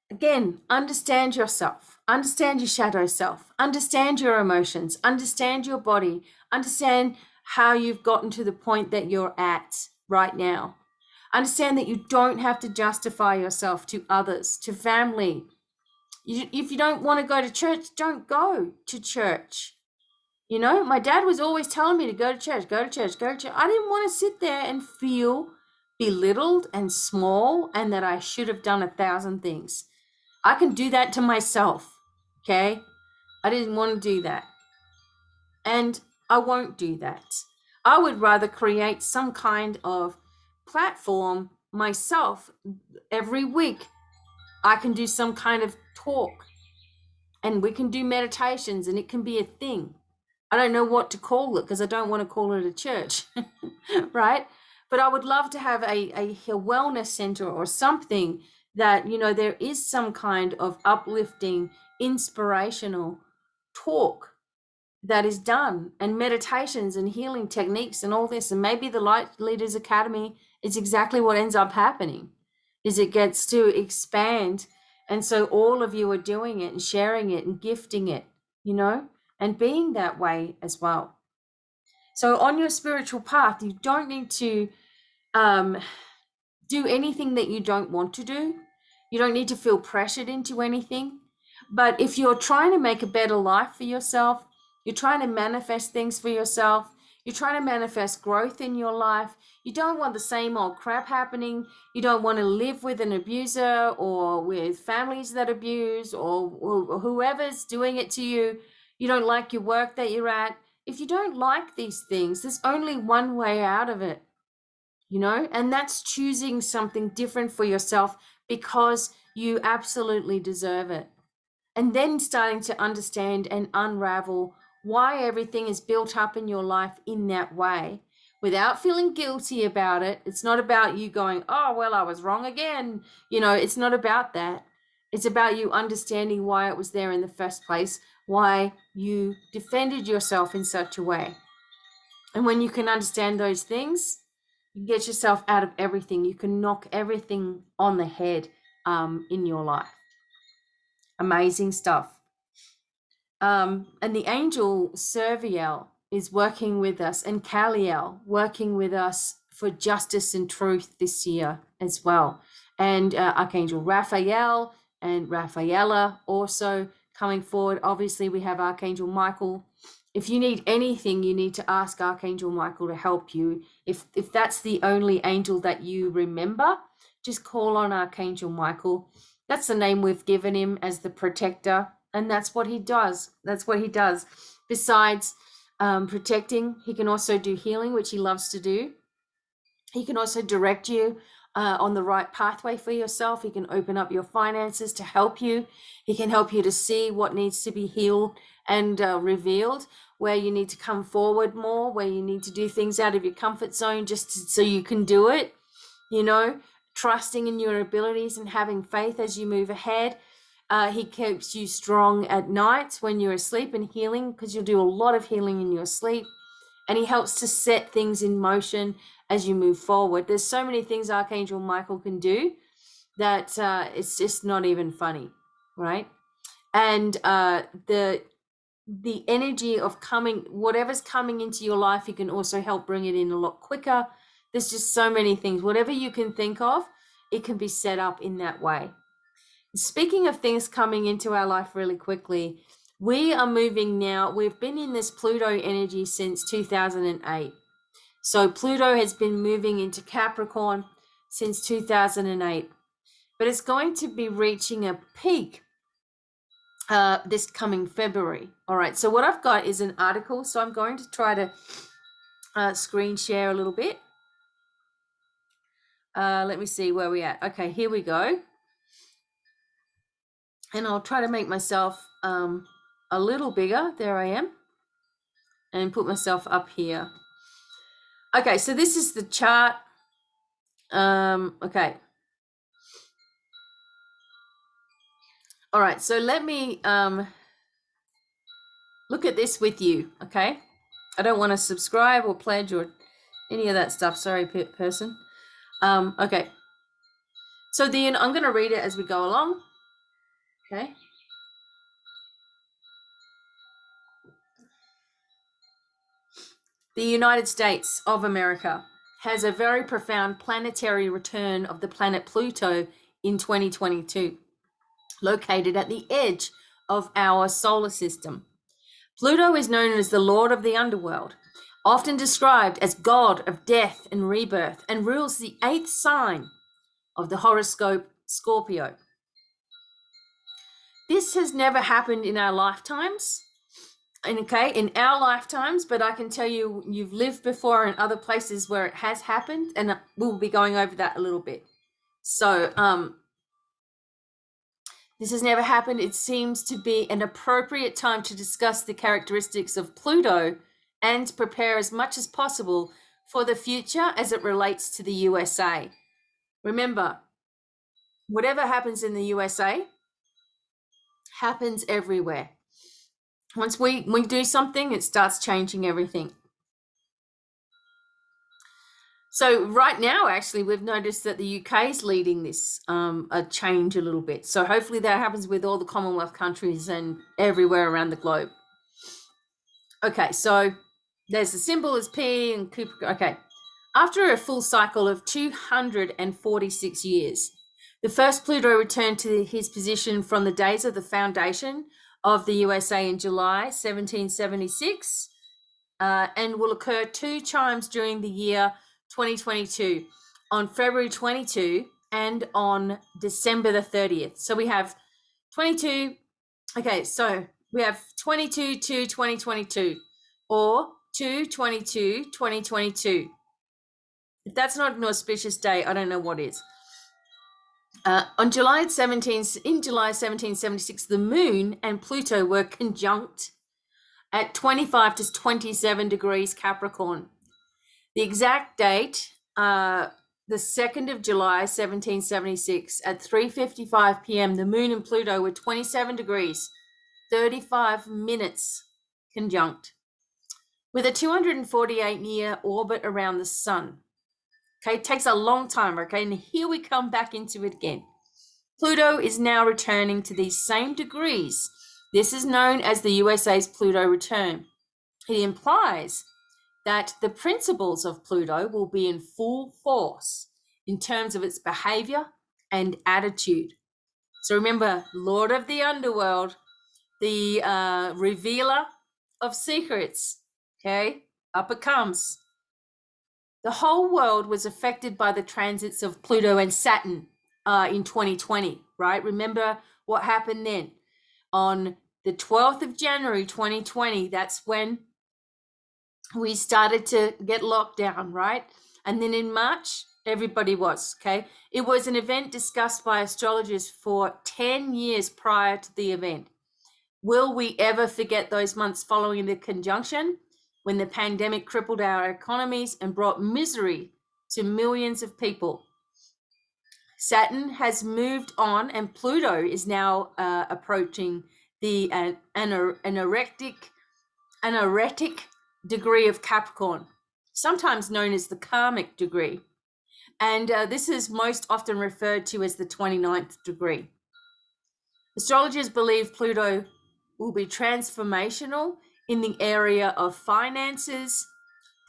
again, understand yourself, understand your shadow self, understand your emotions, understand your body, understand how you've gotten to the point that you're at right now. Understand that you don't have to justify yourself to others, to family. If you don't want to go to church, don't go to church. You know, my dad was always telling me to go to church, go to church, go to church. I didn't want to sit there and feel belittled and small and that I should have done 1,000 things. I can do that to myself, okay? I didn't want to do that. And I won't do that. I would rather create some kind of platform myself every week. I can do some kind of talk and we can do meditations and it can be a thing. I don't know what to call it because I don't want to call it a church, right? But I would love to have a wellness center or something that, you know, there is some kind of uplifting, inspirational talk that is done, and meditations and healing techniques and all this. And maybe the Light Leaders Academy is exactly what ends up happening, is it gets to expand. And so all of you are doing it and sharing it and gifting it, you know, and being that way as well. So on your spiritual path, you don't need to do anything that you don't want to do. You don't need to feel pressured into anything. But if you're trying to make a better life for yourself, you're trying to manifest things for yourself, you're trying to manifest growth in your life, you don't want the same old crap happening, you don't want to live with an abuser or with families that abuse or whoever's doing it to you, you don't like your work that you're at. If you don't like these things, there's only one way out of it, you know, and that's choosing something different for yourself because you absolutely deserve it. And then starting to understand and unravel why everything is built up in your life in that way without feeling guilty about it. It's not about you going, oh, well, I was wrong again. You know, it's not about that. It's about you understanding why it was there in the first place, why you defended yourself in such a way. And when you can understand those things, you get yourself out of everything. You can knock everything on the head in your life. Amazing stuff. And the angel Serviel is working with us, and Kaliel working with us for justice and truth this year as well. And Archangel Raphael and Raphaela also coming forward. Obviously, we have Archangel Michael. If you need anything, you need to ask Archangel Michael to help you. If that's the only angel that you remember, just call on Archangel Michael. That's the name we've given him as the protector, and that's what he does. That's what he does. Besides protecting, he can also do healing, which he loves to do. He can also direct you on the right pathway for yourself. He can open up your finances to help you. He can help you to see what needs to be healed and revealed, where you need to come forward more, where you need to do things out of your comfort zone so you can do it, you know, trusting in your abilities and having faith as you move ahead. He keeps you strong at night when you're asleep and healing, because you'll do a lot of healing in your sleep. And he helps to set things in motion as you move forward. There's so many things Archangel Michael can do that it's just not even funny, right? And the energy of coming, whatever's coming into your life, you can also help bring it in a lot quicker. There's just so many things. Whatever you can think of, it can be set up in that way. Speaking of things coming into our life really quickly, we are moving now. We've been in this Pluto energy since 2008. So Pluto has been moving into Capricorn since 2008. But it's going to be reaching a peak this coming February. All right, so what I've got is an article. So I'm going to try to screen share a little bit. Let me see where we're at. Okay, here we go. And I'll try to make myself a little bigger. There I am. And put myself up here. Okay, so this is the chart. Okay. All right, so let me look at this with you, okay? I don't want to subscribe or pledge or any of that stuff. Sorry, person. Okay. So I'm going to read it as we go along. Okay. The United States of America has a very profound planetary return of the planet Pluto in 2022. located at the edge of our solar system. Pluto is known as the Lord of the Underworld, often described as God of death and rebirth, and rules the 8th sign of the horoscope, Scorpio. This has never happened in our lifetimes, in our lifetimes, but I can tell you, you've lived before in other places where it has happened, and we'll be going over that a little bit. So, this has never happened. It seems to be an appropriate time to discuss the characteristics of Pluto and prepare as much as possible for the future as it relates to the USA. Remember, whatever happens in the USA happens everywhere. Once we do something, it starts changing everything. So right now, actually, we've noticed that the UK is leading this a change a little bit. So hopefully that happens with all the Commonwealth countries and everywhere around the globe. Okay, so there's the symbol is P and Cooper. Okay, after a full cycle of 246 years, the first Pluto returned to his position from the days of the foundation of the USA in July 1776 and will occur 2 times during the year 2022, on February 22 and on December the 30th. So we have 22, okay, so we have 22 to 2022 or 2/22/2022. If that's not an auspicious day, I don't know what is. In July 1776, the moon and Pluto were conjunct at 25 to 27 degrees Capricorn. The exact date, the 2nd of July, 1776, at 3:55 p.m., the moon and Pluto were 27 degrees, 35 minutes conjunct, with a 248-year orbit around the sun. Okay, it takes a long time, okay, and here we come back into it again. Pluto is now returning to these same degrees. This is known as the USA's Pluto return. It implies that the principles of Pluto will be in full force in terms of its behavior and attitude. So remember, Lord of the Underworld, the revealer of secrets, okay, up it comes. The whole world was affected by the transits of Pluto and Saturn in 2020, right? Remember what happened then? On the 12th of January 2020, that's when we started to get locked down, right? And then in March, everybody was, okay? It was an event discussed by astrologers for 10 years prior to the event. Will we ever forget those months following the conjunction when the pandemic crippled our economies and brought misery to millions of people? Saturn has moved on, and Pluto is now approaching the anaretic degree of Capricorn, sometimes known as the karmic degree. And this is most often referred to as the 29th degree. Astrologers believe Pluto will be transformational in the area of finances.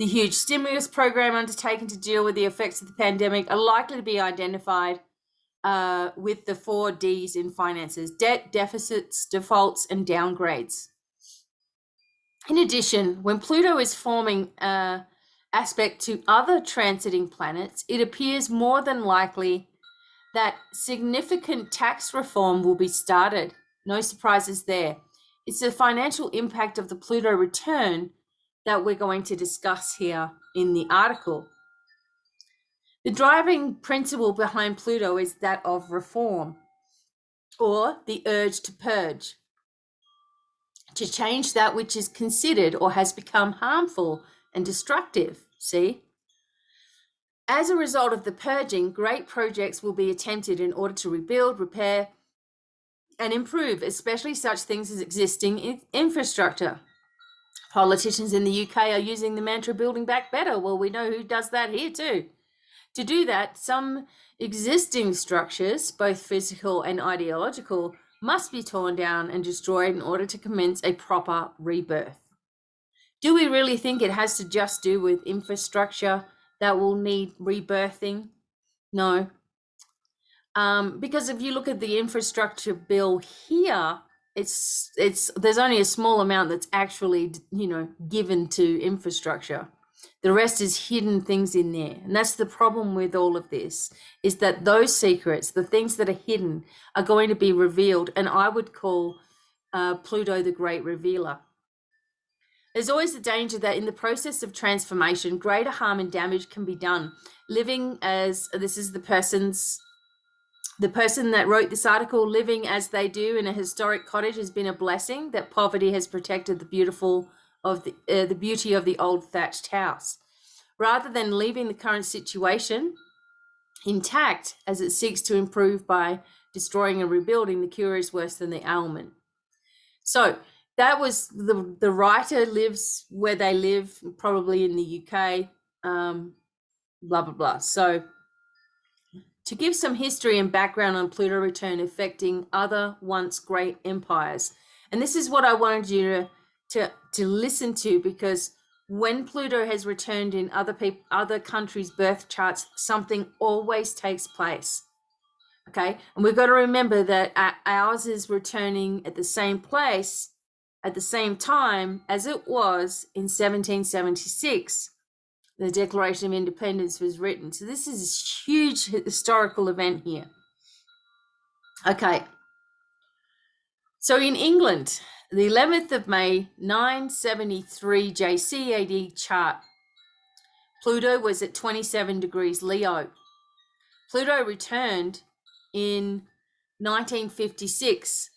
The huge stimulus program undertaken to deal with the effects of the pandemic are likely to be identified with the 4 Ds in finances: debt, deficits, defaults, and downgrades. In addition, when Pluto is forming aspect to other transiting planets, it appears more than likely that significant tax reform will be started. No surprises there. It's the financial impact of the Pluto return that we're going to discuss here in the article. The driving principle behind Pluto is that of reform, or the urge to purge, to change that which is considered or has become harmful and destructive. See? As a result of the purging, great projects will be attempted in order to rebuild, repair, and improve, especially such things as existing infrastructure. Politicians in the UK are using the mantra building back better. Well, we know who does that here too. To do that, some existing structures, both physical and ideological, must be torn down and destroyed in order to commence a proper rebirth. Do we really think it has to just do with infrastructure that will need rebirthing? No. Because if you look at the infrastructure bill here, it's there's only a small amount that's actually, given to infrastructure. The rest is hidden things in there. And that's the problem with all of this, is that those secrets, the things that are hidden, are going to be revealed. And I would call Pluto the great revealer. There's always the danger that in the process of transformation, greater harm and damage can be done. Living as, this is the person that wrote this article, living as they do in a historic cottage has been a blessing, that poverty has protected the beauty of the old thatched house. Rather than leaving the current situation intact as it seeks to improve by destroying and rebuilding, the cure is worse than the ailment. So that was the writer lives where they live, probably in the UK, blah, blah, blah. So to give some history and background on Pluto return affecting other once great empires. And this is what I wanted you to listen to, because when Pluto has returned in other countries' birth charts, something always takes place. Okay, and we've got to remember that ours is returning at the same place at the same time as it was in 1776. The Declaration of Independence was written. So this is a huge historical event here. Okay. So in England, the 11th of May, 973 JCAD chart, Pluto was at 27 degrees Leo. Pluto returned in 1956.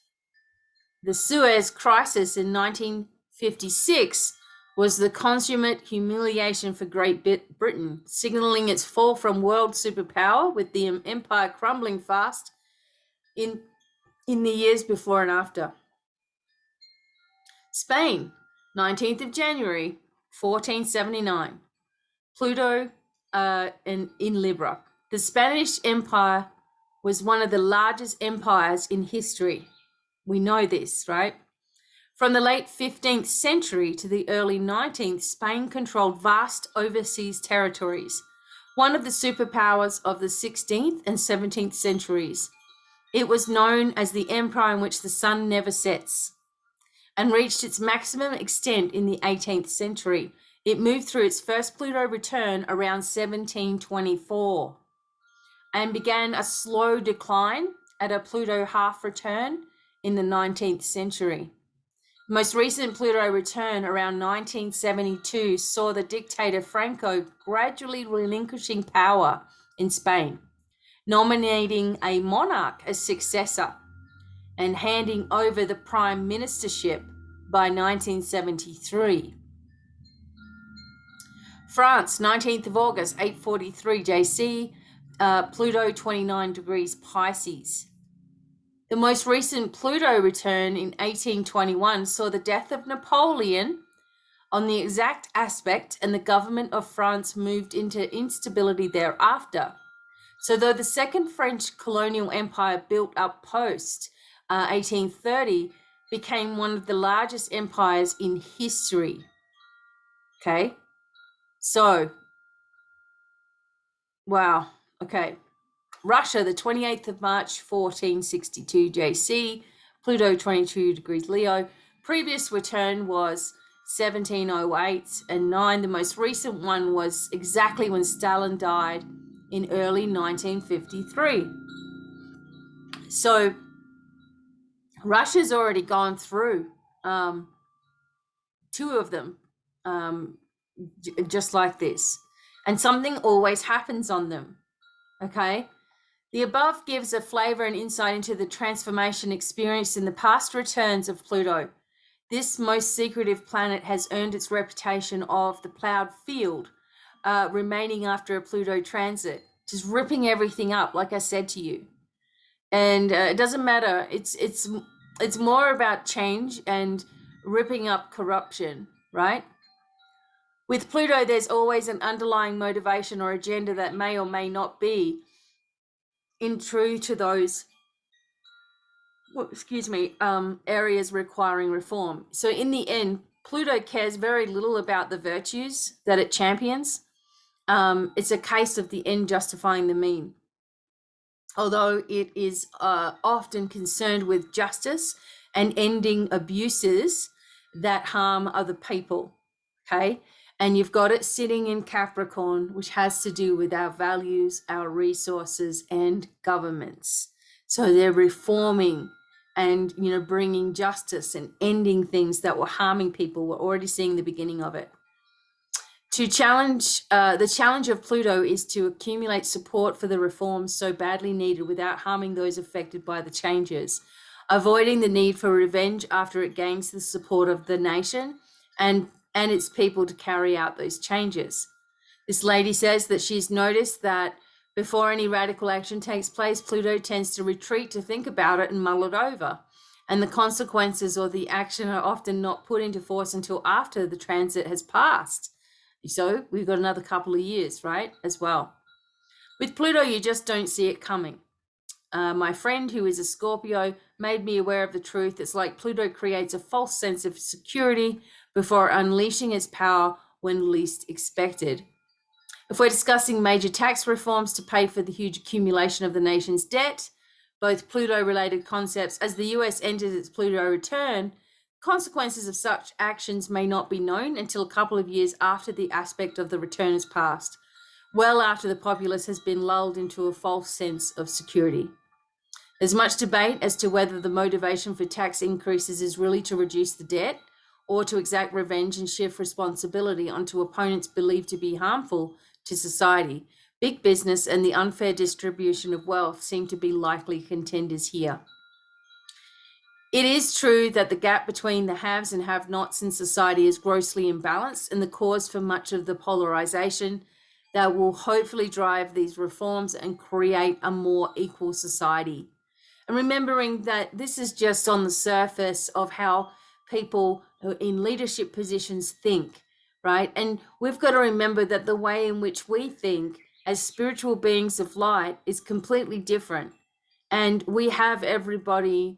The Suez Crisis in 1956 was the consummate humiliation for Great Britain, signaling its fall from world superpower, with the empire crumbling fast in the years before and after. Spain, 19th of January, 1479. Pluto in Libra. The Spanish Empire was one of the largest empires in history. We know this, right? From the late 15th century to the early 19th, Spain controlled vast overseas territories, one of the superpowers of the 16th and 17th centuries. It was known as the empire in which the sun never sets, and reached its maximum extent in the 18th century. It moved through its first Pluto return around 1724 and began a slow decline at a Pluto half return in the 19th century. The most recent Pluto return around 1972 saw the dictator Franco gradually relinquishing power in Spain, nominating a monarch as successor and handing over the prime ministership by 1973. France, 19th of August, 843 JC, Pluto 29 degrees Pisces. The most recent Pluto return in 1821 saw the death of Napoleon on the exact aspect, and the government of France moved into instability thereafter. So though the Second French colonial empire, built up post 1830, became one of the largest empires in history. Okay, so, wow, okay. Russia, the 28th of March, 1462 JC, Pluto 22 degrees Leo. Previous return was 1708 and 9. The most recent one was exactly when Stalin died in early 1953. So Russia's already gone through two of them, just like this. And something always happens on them, okay? The above gives a flavor and insight into the transformation experienced in the past returns of Pluto. This most secretive planet has earned its reputation of the plowed field, remaining after a Pluto transit, just ripping everything up, like I said to you. And it doesn't matter. It's more about change and ripping up corruption, right? With Pluto, there's always an underlying motivation or agenda that may or may not be in true to those, areas requiring reform. So in the end, Pluto cares very little about the virtues that it champions. It's a case of the end justifying the mean. although it is often concerned with justice and ending abuses that harm other people. Okay. And you've got it sitting in Capricorn, which has to do with our values, our resources, and governments. So they're reforming and, bringing justice and ending things that were harming people. We're already seeing the beginning of it. To challenge the challenge of Pluto is to accumulate support for the reforms so badly needed without harming those affected by the changes, avoiding the need for revenge after it gains the support of the nation and its people to carry out those changes. This lady says that she's noticed that before any radical action takes place, Pluto tends to retreat to think about it and mull it over. And the consequences or the action are often not put into force until after the transit has passed. So we've got another couple of years, right, as well. With Pluto, you just don't see it coming. My friend, who is a Scorpio, made me aware of the truth. It's like Pluto creates a false sense of security before unleashing its power when least expected. If we're discussing major tax reforms to pay for the huge accumulation of the nation's debt, both Pluto-related concepts, as the US enters its Pluto return, consequences of such actions may not be known until a couple of years after the aspect of the return has passed, well after the populace has been lulled into a false sense of security. There's much debate as to whether the motivation for tax increases is really to reduce the debt or to exact revenge and shift responsibility onto opponents believed to be harmful to society. Big business and the unfair distribution of wealth seem to be likely contenders here. It is true that the gap between the haves and have-nots in society is grossly imbalanced and the cause for much of the polarization that will hopefully drive these reforms and create a more equal society. And remembering that this is just on the surface of how people in leadership positions think, right? And we've got to remember that the way in which we think as spiritual beings of light is completely different. And we have everybody's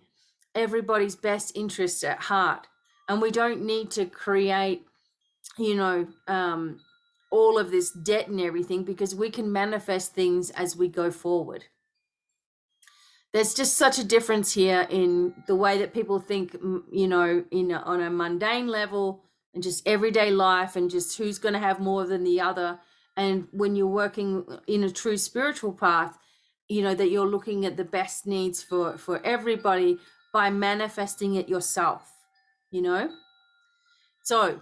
best interests at heart. And we don't need to create, all of this debt and everything, because we can manifest things as we go forward. There's just such a difference here in the way that people think, on a mundane level and just everyday life and just who's going to have more than the other. And when you're working in a true spiritual path, that you're looking at the best needs for everybody by manifesting it yourself, So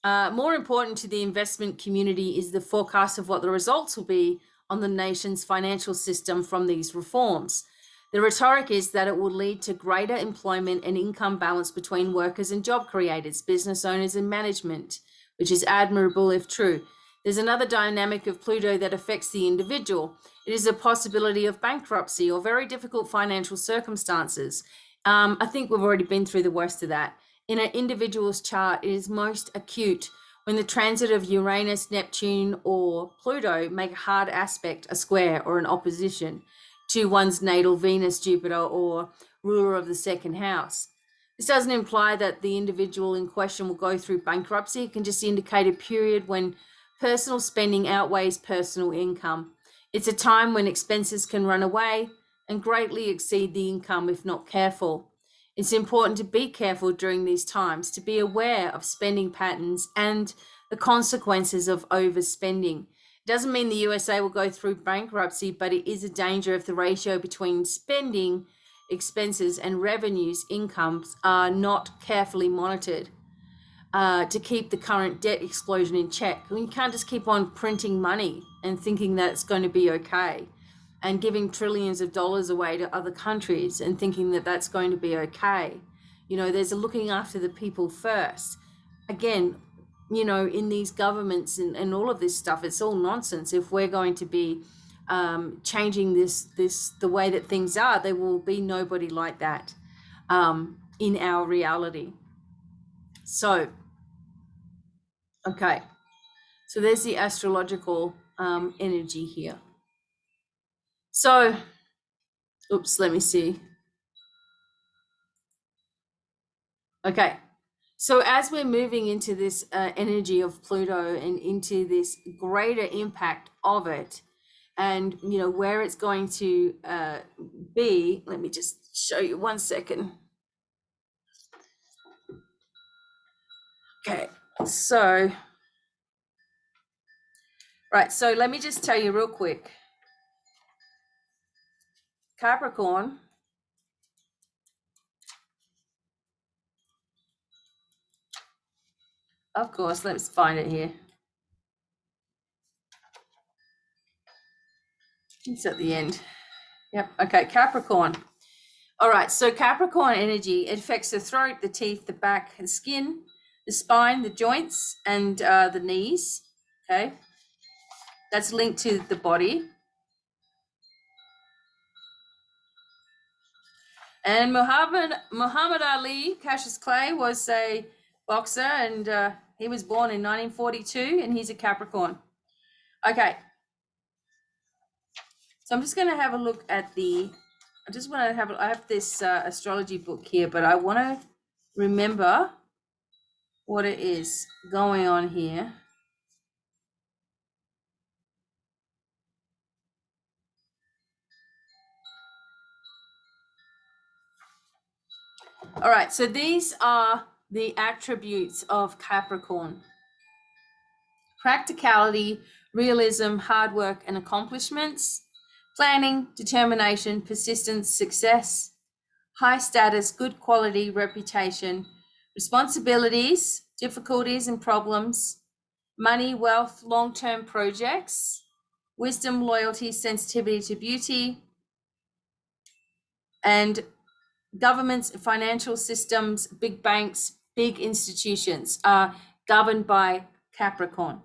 more important to the investment community is the forecast of what the results will be on the nation's financial system from these reforms. The rhetoric is that it will lead to greater employment and income balance between workers and job creators, business owners and management, which is admirable if true. There's another dynamic of Pluto that affects the individual. It is a possibility of bankruptcy or very difficult financial circumstances. I think we've already been through the worst of that. In an individual's chart, it is most acute when the transit of Uranus, Neptune, or Pluto make a hard aspect, a square, or an opposition to one's natal Venus, Jupiter, or ruler of the second house. This doesn't imply that the individual in question will go through bankruptcy. It can just indicate a period when personal spending outweighs personal income. It's a time when expenses can run away and greatly exceed the income if not careful. It's important to be careful during these times, to be aware of spending patterns and the consequences of overspending. It doesn't mean the USA will go through bankruptcy, but it is a danger if the ratio between spending, expenses, and revenues, incomes are not carefully monitored to keep the current debt explosion in check. You can't just keep on printing money and thinking that it's going to be okay, and giving trillions of dollars away to other countries and thinking that that's going to be okay. There's a looking after the people first. Again, in these governments and all of this stuff, it's all nonsense. If we're going to be changing the way that things are, there will be nobody like that in our reality. So, okay. So there's the astrological energy here. So, oops, let me see. Okay. So as we're moving into this energy of Pluto and into this greater impact of it, and where it's going to be. Let me just show you 1 second. Okay, so right, so let me just tell you real quick. Capricorn, of course, let's find it here. It's at the end. Yep. Okay, Capricorn. All right, so Capricorn energy, it affects the throat, the teeth, the back, the skin, the spine, the joints, and the knees. Okay, that's linked to the body. And Muhammad Ali, Cassius Clay, was a boxer, and he was born in 1942, and he's a Capricorn. Okay, so I'm just going to have a look at I have this astrology book here, but I want to remember what it is going on here. All right, so these are the attributes of Capricorn: practicality, realism, hard work, and accomplishments, planning, determination, persistence, success, high status, good quality, reputation, responsibilities, difficulties and problems, money, wealth, long-term projects, wisdom, loyalty, sensitivity to beauty, and governments, financial systems, big banks, big institutions are governed by Capricorn.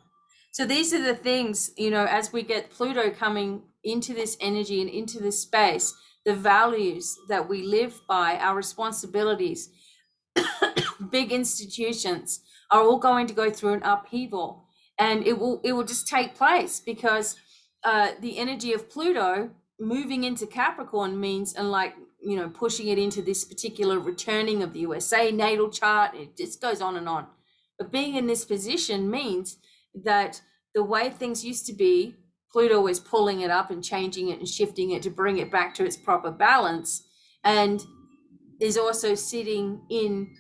So these are the things, as we get Pluto coming into this energy and into this space, the values that we live by, our responsibilities, big institutions are all going to go through an upheaval, and it will just take place because the energy of Pluto moving into Capricorn means, and pushing it into this particular returning of the USA natal chart, it just goes on and on. But being in this position means that the way things used to be, Pluto is pulling it up and changing it and shifting it to bring it back to its proper balance, and is also sitting in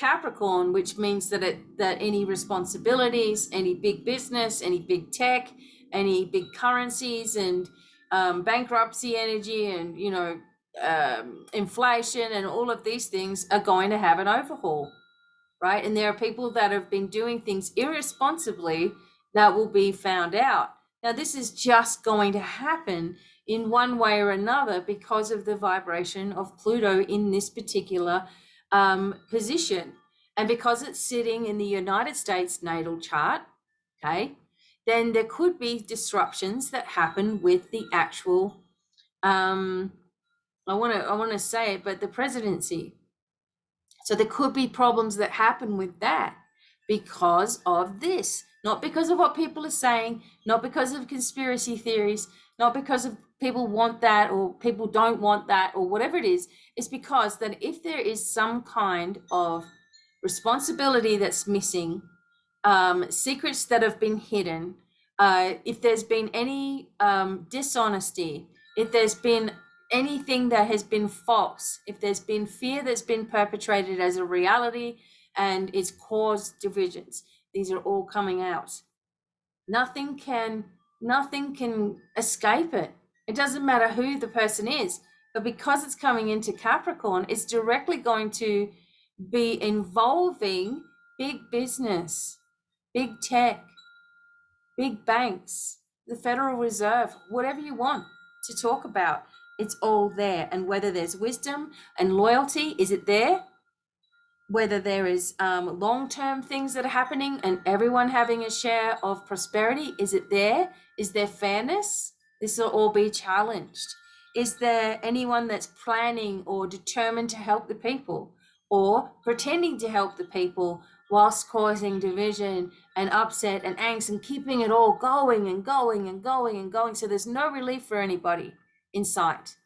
Capricorn, which means that any responsibilities, any big business, any big tech, any big currencies, and bankruptcy energy, and inflation, and all of these things are going to have an overhaul, right? And there are people that have been doing things irresponsibly that will be found out. Now, this is just going to happen in one way or another because of the vibration of Pluto in this particular position. And because it's sitting in the United States natal chart, okay, then there could be disruptions that happen with the actual, I want to say it, but the presidency. So there could be problems that happen with that because of this, not because of what people are saying, not because of conspiracy theories, not because of people want that or people don't want that or whatever it is. It's because that if there is some kind of responsibility that's missing, secrets that have been hidden, if there's been any dishonesty, if there's been anything that has been false, if there's been fear that's been perpetrated as a reality and it's caused divisions, these are all coming out. Nothing can escape it. It doesn't matter who the person is, but because it's coming into Capricorn, it's directly going to be involving big business, big tech, big banks, the Federal Reserve, whatever you want to talk about, it's all there. And whether there's wisdom and loyalty, is it there? Whether there is long-term things that are happening and everyone having a share of prosperity, is it there? Is there fairness? This will all be challenged. Is there anyone that's planning or determined to help the people or pretending to help the people whilst causing division and upset and angst and keeping it all going and going and going and going? So there's no relief for anybody in sight.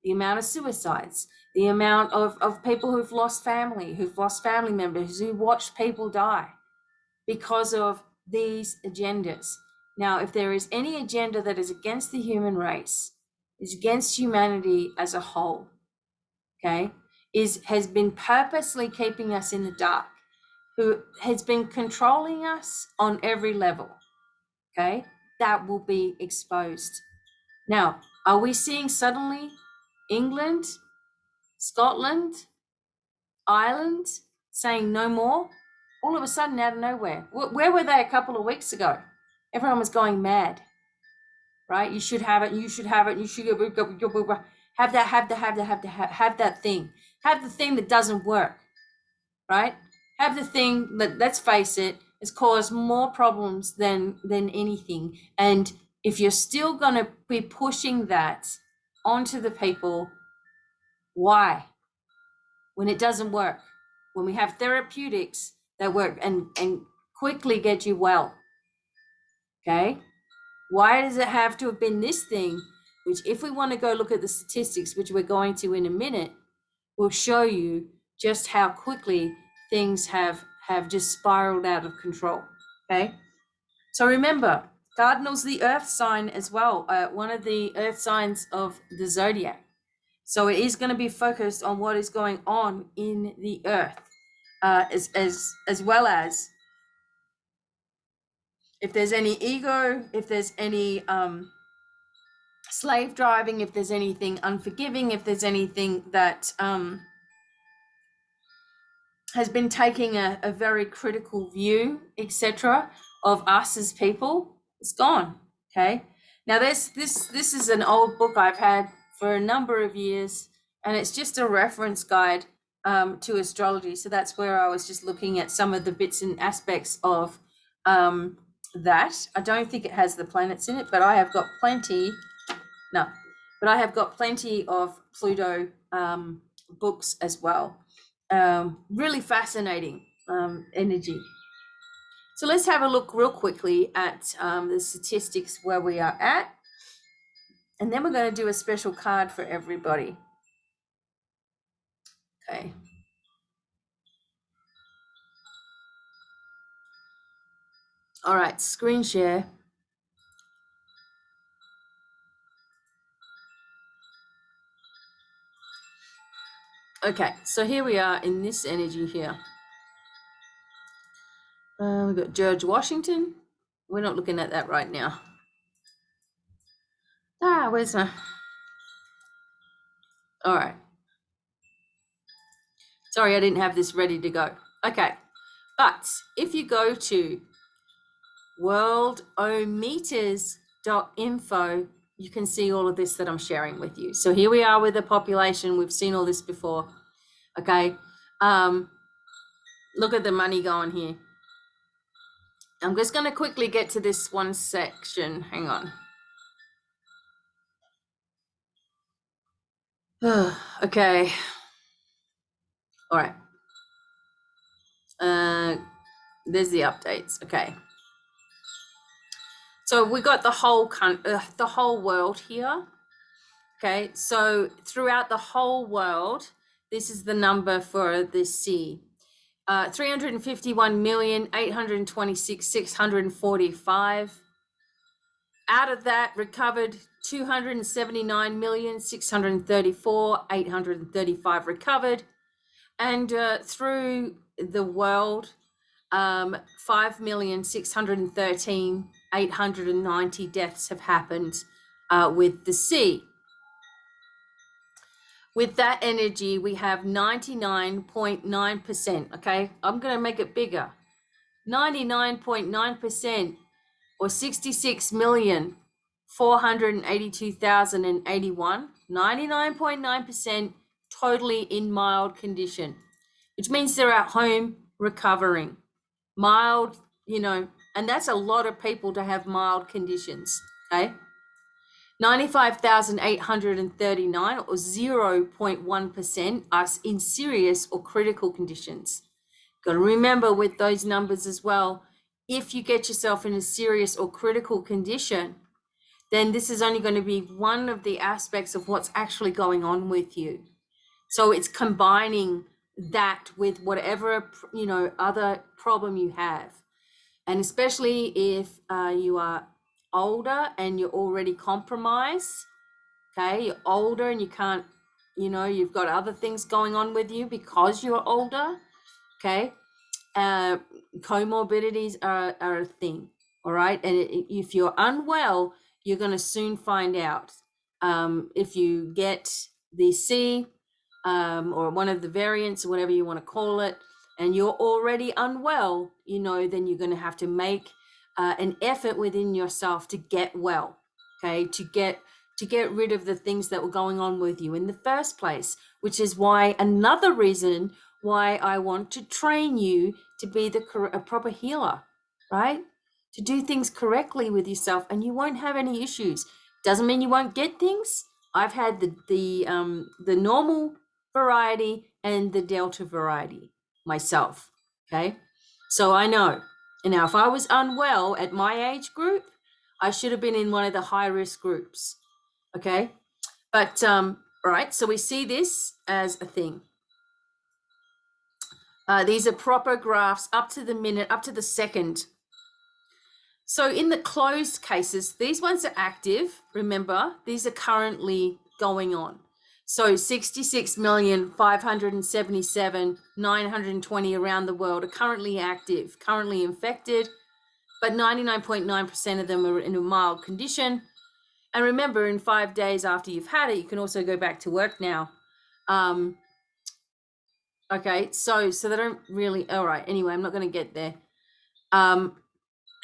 The amount of suicides, the amount of people who've lost family members, who watched people die because of these agendas. Now, if there is any agenda that is against the human race, is against humanity as a whole, okay, has been purposely keeping us in the dark, who has been controlling us on every level, okay, that will be exposed. Now, are we seeing suddenly England, Scotland, Ireland saying no more? All of a sudden, out of nowhere. Where were they a couple of weeks ago? Everyone was going mad, right? You should have it. You should have it. You should have that. Have that thing. Have the thing that doesn't work, right? Have the thing that, let's face it, has caused more problems than anything. And if you're still going to be pushing that onto the people, why? When it doesn't work, when we have therapeutics that work and quickly get you well, okay? Why does it have to have been this thing, which if we want to go look at the statistics, which we're going to in a minute, will show you just how quickly things have just spiraled out of control, okay? So remember, Cardinal's the earth sign as well, one of the earth signs of the zodiac. So it is going to be focused on what is going on in the earth, as well as if there's any ego, if there's any slave driving, if there's anything unforgiving, if there's anything that has been taking a very critical view, etc., of us as people, it's gone. Okay. Now this is an old book I've had for a number of years, and it's just a reference guide to astrology. So that's where I was just looking at some of the bits and aspects of that. I don't think it has the planets in it, but I have got plenty. No, but I have got plenty of Pluto books as well. Really fascinating energy. So let's have a look real quickly at the statistics where we are at. And then we're going to do a special card for everybody. Okay. All right, screen share. Okay, so here we are in this energy here. We've got George Washington. We're not looking at that right now. Where's my... All right. Sorry, I didn't have this ready to go. Okay, but if you go to worldometers.info, you can see all of this that I'm sharing with you. So here we are with the population. We've seen all this before. Okay. Look at the money going here. I'm just going to quickly get to this one section. Hang on. Okay. All right. There's the updates. Okay. So we got the whole world here. Okay. So throughout the whole world, this is the number for the sea. 351,826,645. Out of that, recovered 279,634,835 recovered. And through the world, 5,613,890 deaths have happened with the sea. With that energy, we have 99.9%. Okay, I'm going to make it bigger. 99.9%, or 66,482,081. 99.9% totally in mild condition, which means they're at home recovering. Mild, and that's a lot of people to have mild conditions. Okay. 95,839, or 0.1%, are in serious or critical conditions. Got to remember with those numbers as well, if you get yourself in a serious or critical condition, then this is only going to be one of the aspects of what's actually going on with you. So it's combining that with whatever, other problem you have. And especially if you are older and you're already compromised, okay, you're older and you can't, you've got other things going on with you because you're older, okay, comorbidities are a thing, all right? And if you're unwell, you're going to soon find out. If you get the C or one of the variants, or whatever you want to call it, and you're already unwell, then you're going to have to make an effort within yourself to get well, okay, to get rid of the things that were going on with you in the first place, which is why another reason why I want to train you to be a proper healer, right? To do things correctly with yourself, and you won't have any issues. Doesn't mean you won't get things. I've had the normal variety and the delta variety myself, okay? So I know. And now if I was unwell at my age group, I should have been in one of the high risk groups, okay? But right, so we see this as a thing. These are proper graphs up to the minute, up to the second. So in the closed cases, these ones are active. Remember, these are currently going on. So 66,577,920 around the world are currently active, currently infected, but 99.9% of them are in a mild condition. And remember, in 5 days after you've had it, you can also go back to work now. Okay, so they don't really, all right, anyway, I'm not going to get there.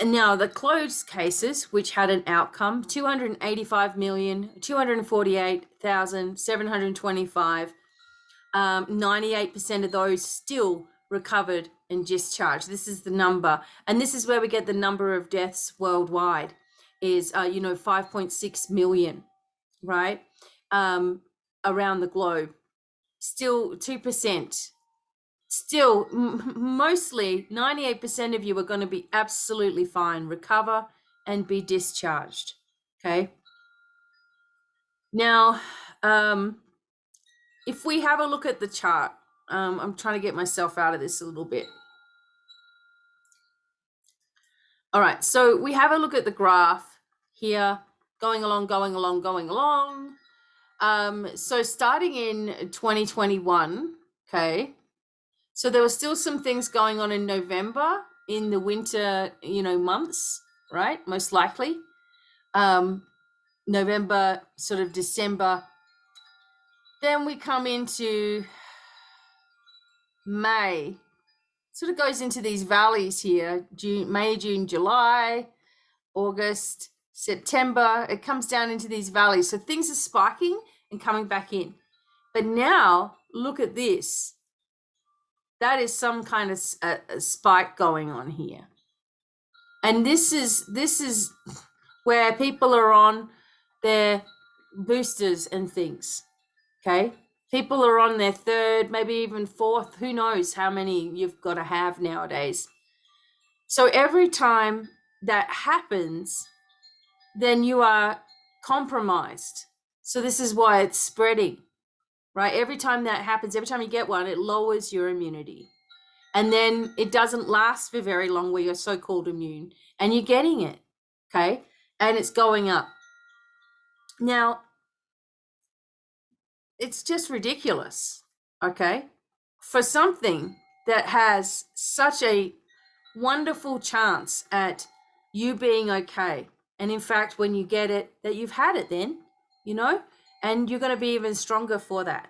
And now the closed cases, which had an outcome, 285,248,725, 98% of those still recovered and discharged. This is the number. And this is where we get the number of deaths worldwide is, 5.6 million, right? Around the globe. Still 2%. Still, mostly 98% of you are going to be absolutely fine, recover and be discharged. Okay. Now, if we have a look at the chart, I'm trying to get myself out of this a little bit. All right. So we have a look at the graph here, going along. So starting in 2021, okay. So there were still some things going on in November in the winter, months, right? Most likely. November, sort of December. Then we come into May. Sort of goes into these valleys here, May, June, July, August, September. It comes down into these valleys. So things are spiking and coming back in. But now look at this. That is some kind of a spike going on here. And this is where people are on their boosters and things, okay? People are on their third, maybe even fourth, who knows how many you've got to have nowadays. So every time that happens, then you are compromised. So this is why it's spreading, right? Every time that happens, every time you get one, it lowers your immunity. And then it doesn't last for very long where you're so-called immune and you're getting it, okay? And it's going up. Now, it's just ridiculous, okay? For something that has such a wonderful chance at you being okay. And in fact, when you get it, that you've had it then, and you're going to be even stronger for that.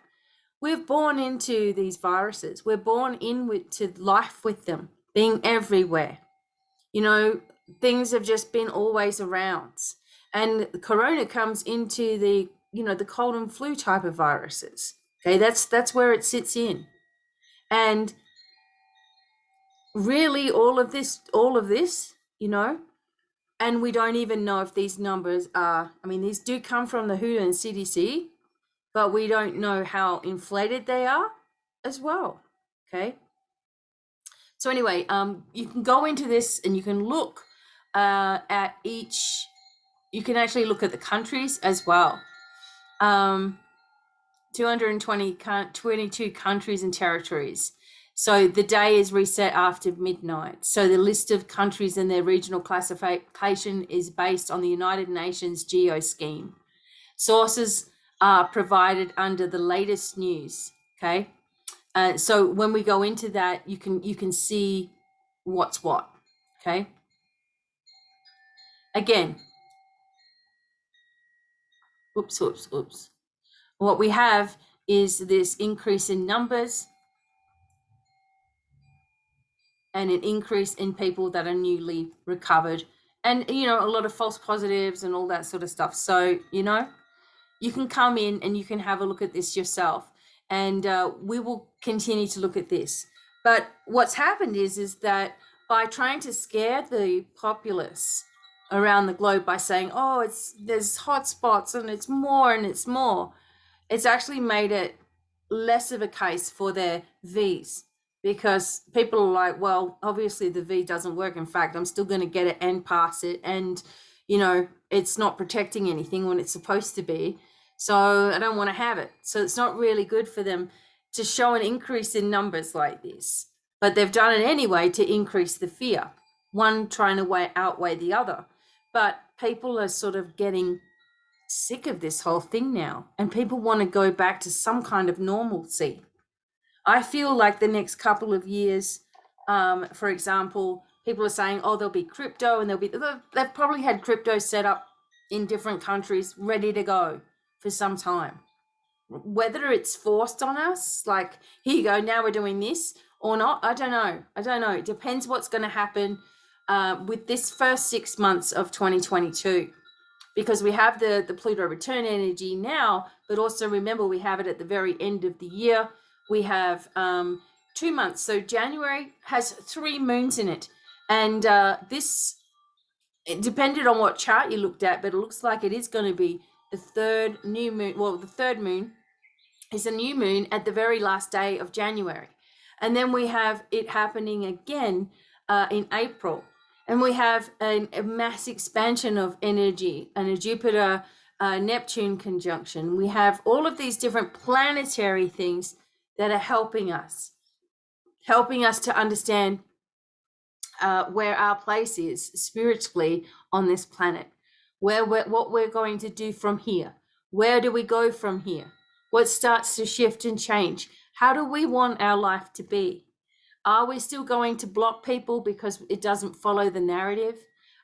We're born into these viruses. We're born to life with them, being everywhere. Things have just been always around. And corona comes into the, the cold and flu type of viruses. Okay, that's where it sits in. And really all of this, and we don't even know if these numbers are, these do come from the WHO and CDC, but we don't know how inflated they are as well, okay? So anyway, you can go into this and you can look at each, you can actually look at the countries as well. 222 countries and territories. So the day is reset after midnight. So the list of countries and their regional classification is based on the United Nations geo scheme. Sources are provided under the latest news. Okay. So when we go into that, you can see what's what. Okay. Again, oops. What we have is this increase in numbers and an increase in people that are newly recovered, and a lot of false positives and all that sort of stuff. So you can come in and you can have a look at this yourself, and we will continue to look at this. But what's happened is that by trying to scare the populace around the globe by saying, oh, there's hot spots and it's more, it's actually made it less of a case for their V's, because people are like, well, obviously the V doesn't work. In fact, I'm still going to get it and pass it. And, it's not protecting anything when it's supposed to be. So I don't want to have it. So it's not really good for them to show an increase in numbers like this. But they've done it anyway to increase the fear, one trying to outweigh the other. But people are sort of getting sick of this whole thing now, and people want to go back to some kind of normalcy. I feel like the next couple of years, for example, people are saying, oh, there'll be crypto, and they've probably had crypto set up in different countries ready to go for some time. Whether it's forced on us, like, here you go, now we're doing this, or not, I don't know. It depends what's going to happen with this first 6 months of 2022. Because we have the Pluto return energy now, but also remember we have it at the very end of the year. We have 2 months. So January has 3 moons in it. And it depended on what chart you looked at, but it looks like it is going to be the third new moon. Well, the third moon is a new moon at the very last day of January. And then we have it happening again in April. And we have a mass expansion of energy and a Jupiter Neptune conjunction. We have all of these different planetary things that are helping us to understand where our place is spiritually on this planet, what we're going to do from here. Where do we go from here? What starts to shift and change? How do we want our life to be? Are we still going to block people because it doesn't follow the narrative?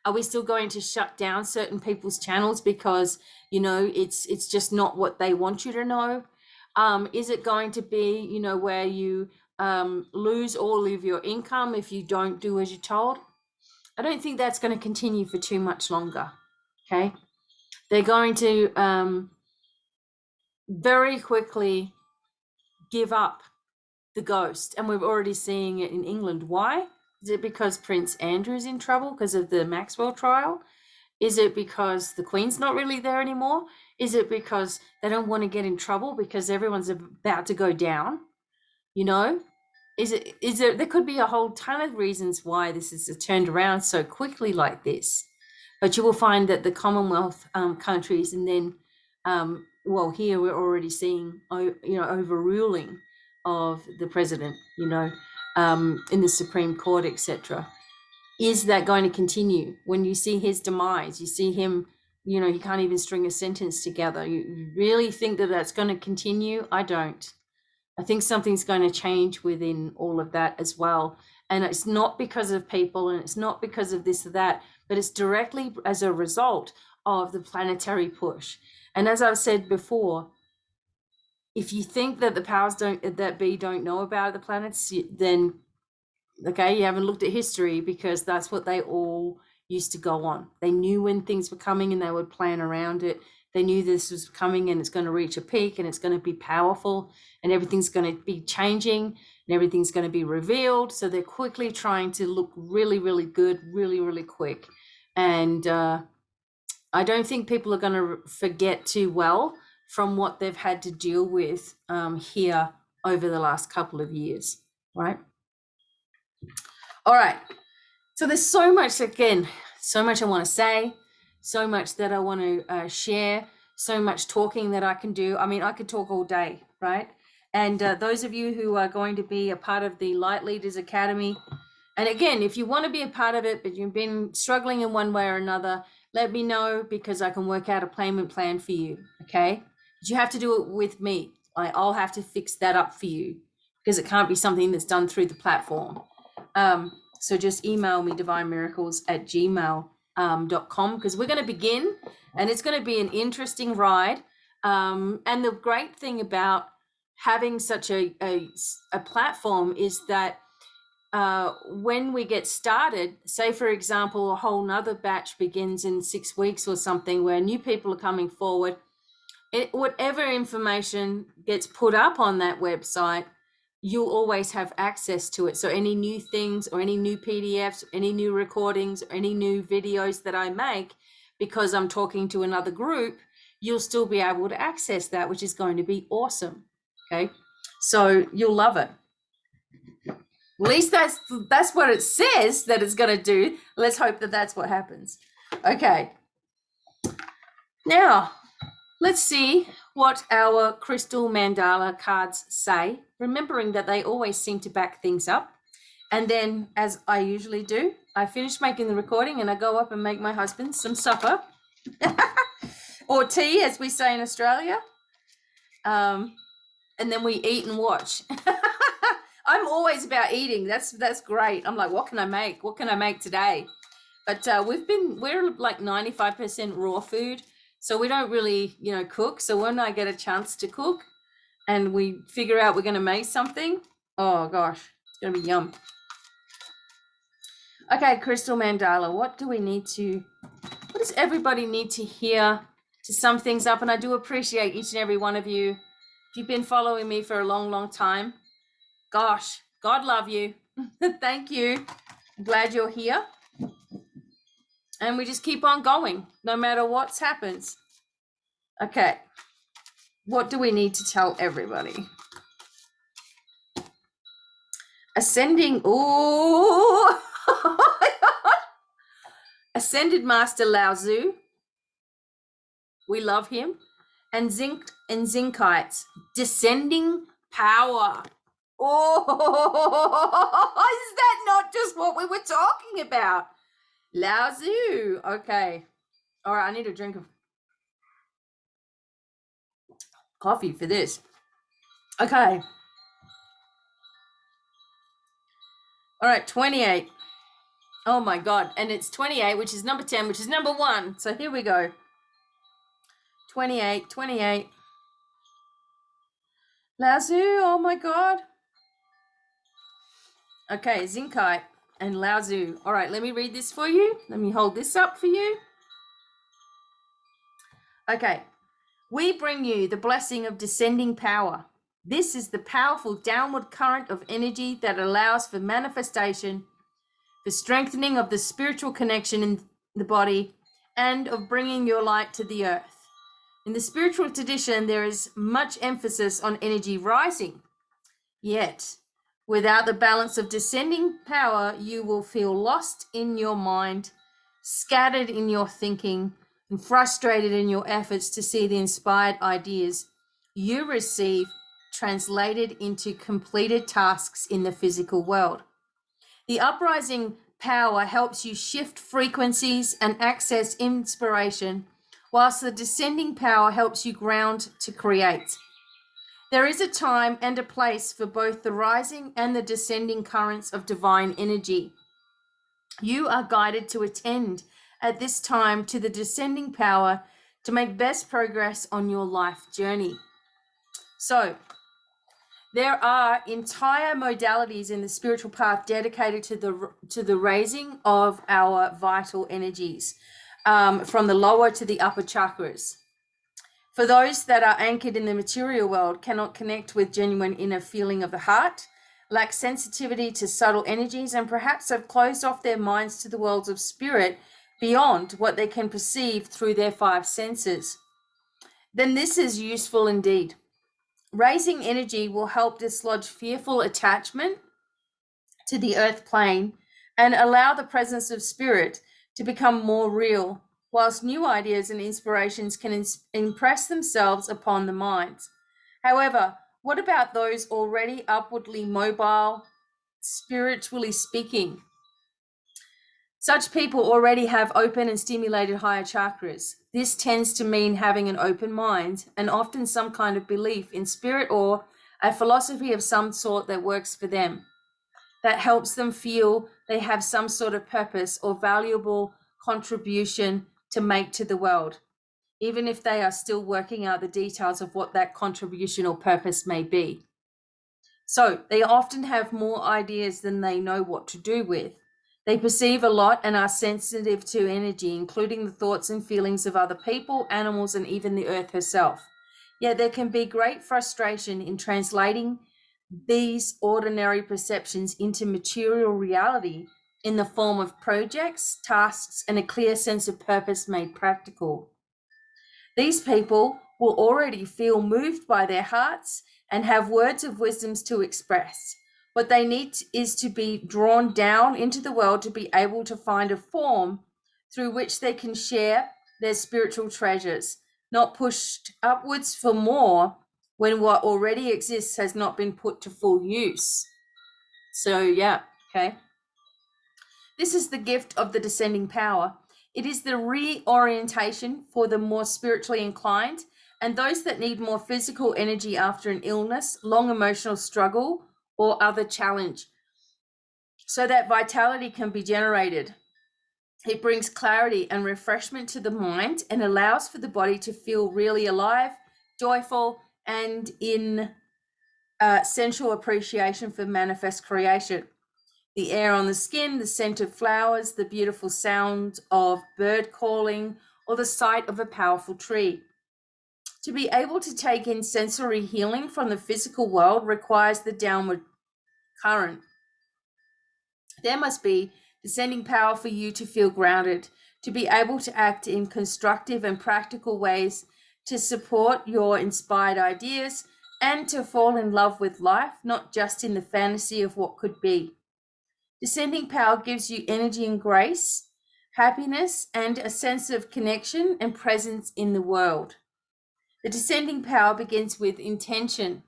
Are we still going to shut down certain people's channels because, it's just not what they want you to know? Is it going to be, where you lose all of your income if you don't do as you're told? I don't think that's going to continue for too much longer. Okay. They're going to very quickly give up the ghost, and we're already seeing it in England. Why? Is it because Prince Andrew is in trouble because of the Maxwell trial? Is it because the Queen's not really there anymore? Is it because they don't want to get in trouble because everyone's about to go down? Is there could be a whole ton of reasons why this is turned around so quickly like this. But you will find that the Commonwealth countries, and then here we're already seeing overruling of the president, in the Supreme Court, etc. Is that going to continue? When you see his demise, you see him, he can't even string a sentence together. You really think that that's going to continue? I don't. I think something's going to change within all of that as well. And it's not because of people, and it's not because of this or that, but it's directly as a result of the planetary push. And as I've said before, if you think that the powers that be don't know about the planets, then okay, you haven't looked at history, because that's what they all used to go on. They knew when things were coming and they would plan around it. They knew this was coming and it's going to reach a peak and it's going to be powerful and everything's going to be changing and everything's going to be revealed. So they're quickly trying to look really, really good, really, really quick. And I don't think people are going to forget too well from what they've had to deal with here over the last couple of years, right? All right. So there's so much, again, so much I want to say, so much that I want to share, so much talking that I can do. I mean, I could talk all day, right? And those of you who are going to be a part of the Light Leaders Academy, and again, if you want to be a part of it, but you've been struggling in one way or another, let me know, because I can work out a payment plan for you, okay? But you have to do it with me. I'll have to fix that up for you, because it can't be something that's done through the platform. So just email me, divinemiracles@gmail.com, because we're going to begin, and it's going to be an interesting ride. And the great thing about having such a platform is that when we get started, say for example, a whole nother batch begins in 6 weeks or something, where new people are coming forward, whatever information gets put up on that website, you'll always have access to it. So any new things or any new PDFs, any new recordings, or any new videos that I make, because I'm talking to another group, you'll still be able to access that, which is going to be awesome. Okay, so you'll love it. At least that's what it says that it's going to do. Let's hope that that's what happens. Okay. Now, let's see what our crystal mandala cards say, remembering that they always seem to back things up. And then, as I usually do, I finish making the recording and I go up and make my husband some supper or tea, as we say in Australia. And then we eat and watch. I'm always about eating. That's great. I'm like, what can I make? What can I make today? But we're like 95% raw food, so we don't really, cook. So when I get a chance to cook and we figure out we're going to make something, oh gosh, it's going to be yum. Okay, crystal mandala, what does everybody need to hear to sum things up? And I do appreciate each and every one of you. If you've been following me for a long, long time, gosh, God love you. Thank you. I'm glad you're here. And we just keep on going, no matter what happens. Okay. What do we need to tell everybody? Ascending. Ooh. Ascended Master Lao Tzu. We love him. And Zinkites. Descending power. Oh, is that not just what we were talking about? Lao Tzu. Okay. All right, I need a drink of coffee for this. Okay. All right, 28. Oh my God. And it's 28, which is number 10, which is number 1. So here we go. 28. Lao Tzu, oh my God. Okay, Zinkite and Lao Tzu. All right, let me read this for you. Let me hold this up for you. Okay. We bring you the blessing of descending power. This is the powerful downward current of energy that allows for manifestation, for strengthening of the spiritual connection in the body, and of bringing your light to the earth. In the spiritual tradition, there is much emphasis on energy rising. Yet, without the balance of descending power, you will feel lost in your mind, scattered in your thinking, and frustrated in your efforts to see the inspired ideas you receive translated into completed tasks in the physical world. The uprising power helps you shift frequencies and access inspiration, whilst the descending power helps you ground to create. There is a time and a place for both the rising and the descending currents of divine energy. You are guided to attend at this time to the descending power to make best progress on your life journey. So, there are entire modalities in the spiritual path dedicated to the raising of our vital energies, from the lower to the upper chakras. For those that are anchored in the material world, cannot connect with genuine inner feeling of the heart, lack sensitivity to subtle energies, and perhaps have closed off their minds to the worlds of spirit beyond what they can perceive through their 5 senses, then this is useful indeed. Raising energy will help dislodge fearful attachment to the earth plane and allow the presence of spirit to become more real, whilst new ideas and inspirations can impress themselves upon the minds. However, What about those already upwardly mobile, spiritually speaking? Such people already have open and stimulated higher chakras. This tends to mean having an open mind and often some kind of belief in spirit or a philosophy of some sort that works for them, that helps them feel they have some sort of purpose or valuable contribution to make to the world, even if they are still working out the details of what that contribution or purpose may be. So they often have more ideas than they know what to do with. They perceive a lot and are sensitive to energy, including the thoughts and feelings of other people, animals, and even the earth herself. Yet there can be great frustration in translating these ordinary perceptions into material reality in the form of projects, tasks, and a clear sense of purpose made practical. These people will already feel moved by their hearts and have words of wisdoms to express. What they need is to be drawn down into the world to be able to find a form through which they can share their spiritual treasures, not pushed upwards for more when what already exists has not been put to full use. So, yeah, okay. This is the gift of the descending power. It is the reorientation for the more spiritually inclined and those that need more physical energy after an illness, long emotional struggle, or other challenge, so that vitality can be generated. It brings clarity and refreshment to the mind and allows for the body to feel really alive, joyful, and in sensual appreciation for manifest creation. The air on the skin, the scent of flowers, the beautiful sound of bird calling, or the sight of a powerful tree. To be able to take in sensory healing from the physical world requires the downward current. There must be descending power for you to feel grounded, to be able to act in constructive and practical ways to support your inspired ideas and to fall in love with life, not just in the fantasy of what could be. Descending power gives you energy and grace, happiness, and a sense of connection and presence in the world. The descending power begins with intention.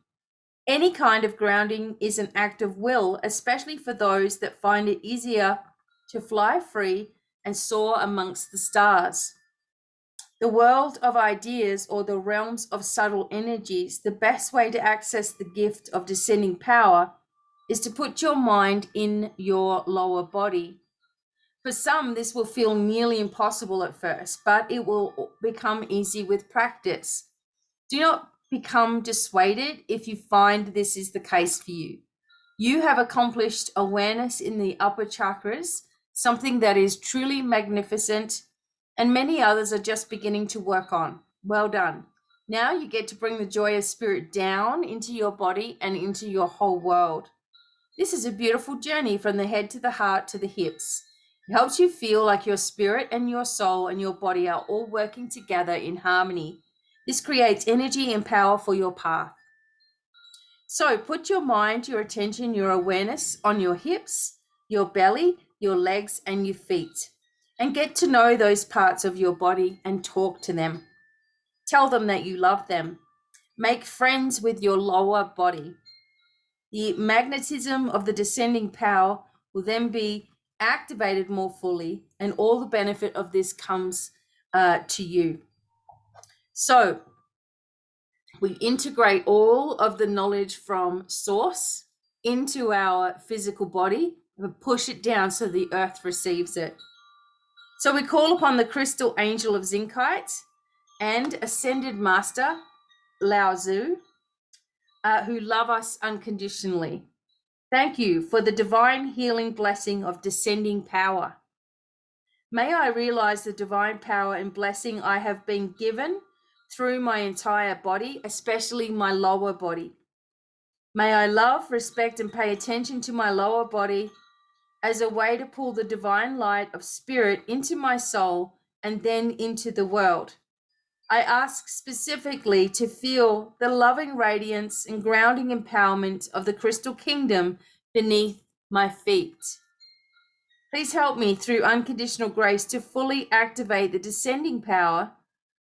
Any kind of grounding is an act of will, especially for those that find it easier to fly free and soar amongst the stars. The world of ideas or the realms of subtle energies, the best way to access the gift of descending power is to put your mind in your lower body. For some, this will feel nearly impossible at first, but it will become easy with practice. Do not become dissuaded if you find this is the case for you. You have accomplished awareness in the upper chakras, something that is truly magnificent, and many others are just beginning to work on. Well done. Now you get to bring the joy of spirit down into your body and into your whole world. This is a beautiful journey from the head to the heart to the hips. It helps you feel like your spirit and your soul and your body are all working together in harmony. This creates energy and power for your path. So put your mind, your attention, your awareness on your hips, your belly, your legs, and your feet, and get to know those parts of your body and talk to them. Tell them that you love them. Make friends with your lower body. The magnetism of the descending power will then be activated more fully, and all the benefit of this comes to you. So we integrate all of the knowledge from source into our physical body and push it down so the earth receives it. So we call upon the crystal angel of Zincite and ascended master Lao Tzu, who love us unconditionally. Thank you for the divine healing blessing of descending power. May I realize the divine power and blessing I have been given through my entire body, especially my lower body. May I love, respect, and pay attention to my lower body as a way to pull the divine light of spirit into my soul and then into the world. I ask specifically to feel the loving radiance and grounding empowerment of the crystal kingdom beneath my feet. Please help me through unconditional grace to fully activate the descending power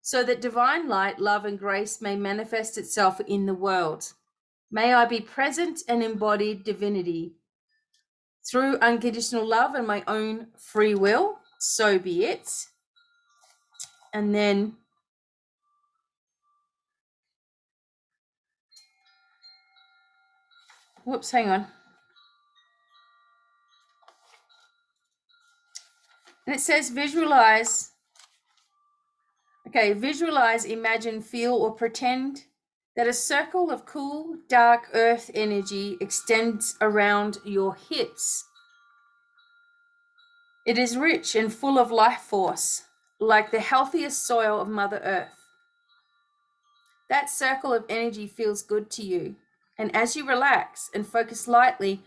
so that divine light, love, and grace may manifest itself in the world. May I be present and embodied divinity through unconditional love and my own free will. So be it. And then whoops, hang on. And it says visualize. Okay, visualize, imagine, feel, or pretend that a circle of cool, dark earth energy extends around your hips. It is rich and full of life force, like the healthiest soil of Mother Earth. That circle of energy feels good to you. And as you relax and focus lightly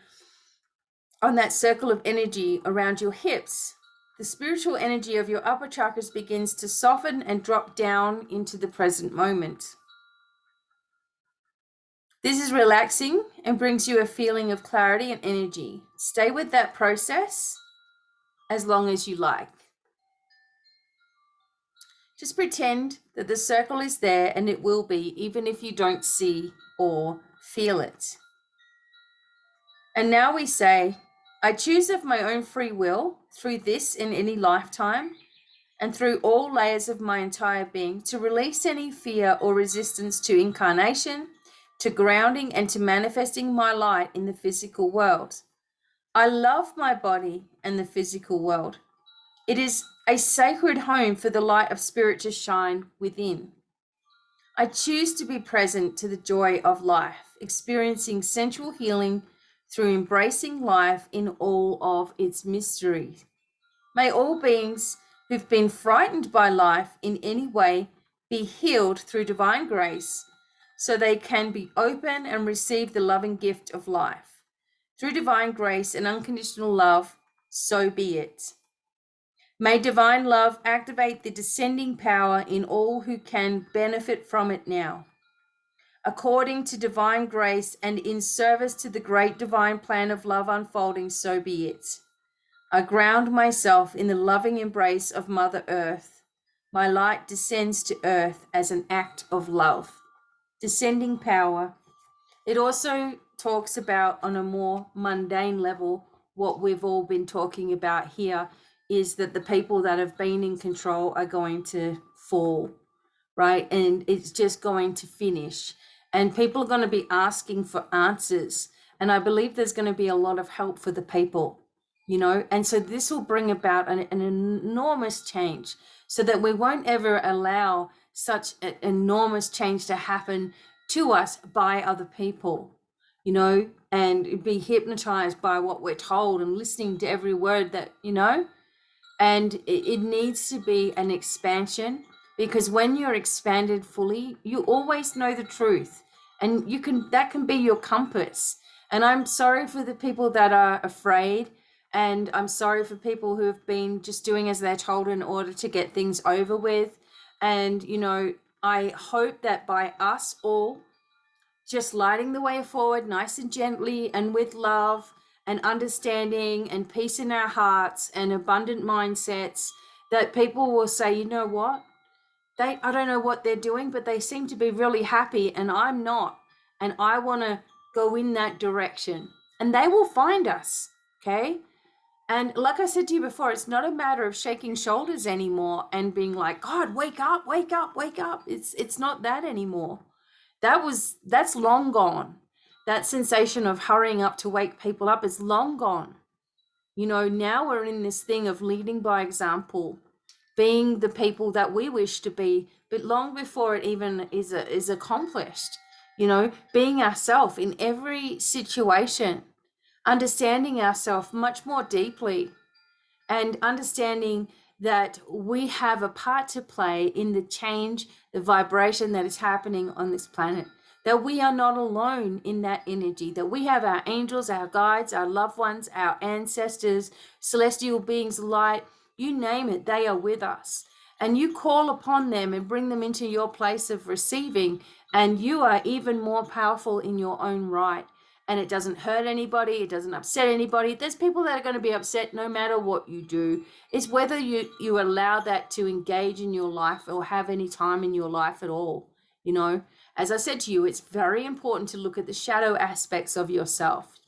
on that circle of energy around your hips, the spiritual energy of your upper chakras begins to soften and drop down into the present moment. This is relaxing and brings you a feeling of clarity and energy. Stay with that process as long as you like. Just pretend that the circle is there, and it will be, even if you don't see or feel it. And now we say, I choose of my own free will, through this in any lifetime, and through all layers of my entire being, to release any fear or resistance to incarnation, to grounding, and to manifesting my light in the physical world. I love my body and the physical world. It is a sacred home for the light of spirit to shine within. I choose to be present to the joy of life, experiencing sensual healing through embracing life in all of its mysteries. May all beings who've been frightened by life in any way be healed through divine grace, so they can be open and receive the loving gift of life. Through divine grace and unconditional love, so be it. May divine love activate the descending power in all who can benefit from it now. According to divine grace and in service to the great divine plan of love unfolding, so be it. I ground myself in the loving embrace of Mother Earth. My light descends to earth as an act of love. Descending power. It also talks about, on a more mundane level, what we've all been talking about here is that the people that have been in control are going to fall, right? And it's just going to finish. And people are going to be asking for answers. And I believe there's going to be a lot of help for the people, you know? And so this will bring about an enormous change, so that we won't ever allow such an enormous change to happen to us by other people, you know, and be hypnotized by what we're told and listening to every word that, you know, and it needs to be an expansion, because when you're expanded fully, you always know the truth, and that can be your compass. And I'm sorry for the people that are afraid, and I'm sorry for people who have been just doing as they're told in order to get things over with. And, you know, I hope that by us all just lighting the way forward nice and gently and with love and understanding and peace in our hearts and abundant mindsets, that people will say, you know what? I don't know what they're doing, but they seem to be really happy and I'm not. And I want to go in that direction. And they will find us, okay? And like I said to you before, it's not a matter of shaking shoulders anymore and being like, God, wake up, wake up, wake up. It's not that anymore. That's long gone. That sensation of hurrying up to wake people up is long gone. You know, now we're in this thing of leading by example, being the people that we wish to be, but long before it even is accomplished, you know, being ourselves in every situation, understanding ourselves much more deeply, and understanding that we have a part to play in the change, the vibration that is happening on this planet, that we are not alone in that energy, that we have our angels, our guides, our loved ones, our ancestors, celestial beings, light, you name it, they are with us. And you call upon them and bring them into your place of receiving, and you are even more powerful in your own right. And it doesn't hurt anybody, it doesn't upset anybody. There's people that are going to be upset no matter what you do. It's whether you allow that to engage in your life or have any time in your life at all, you know. as I said to you, it's very important to look at the shadow aspects of yourself,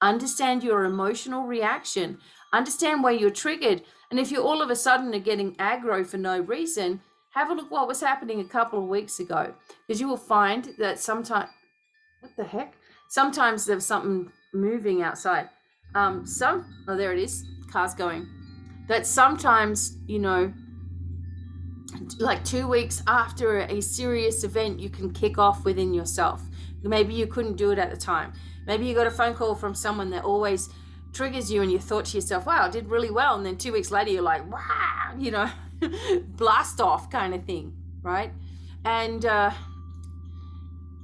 understand your emotional reaction, understand where you're triggered. And if you all of a sudden are getting aggro for no reason, have a look what was happening a couple of weeks ago, because you will find that sometimes, what the heck? Sometimes there's something moving outside. Oh, there it is. Car's going. That sometimes, like 2 weeks after a serious event, you can kick off within yourself. Maybe you couldn't do it at the time. Maybe you got a phone call from someone that always triggers you and you thought to yourself, wow, I did really well. And then 2 weeks later, you're like, wow, blast off kind of thing, right? And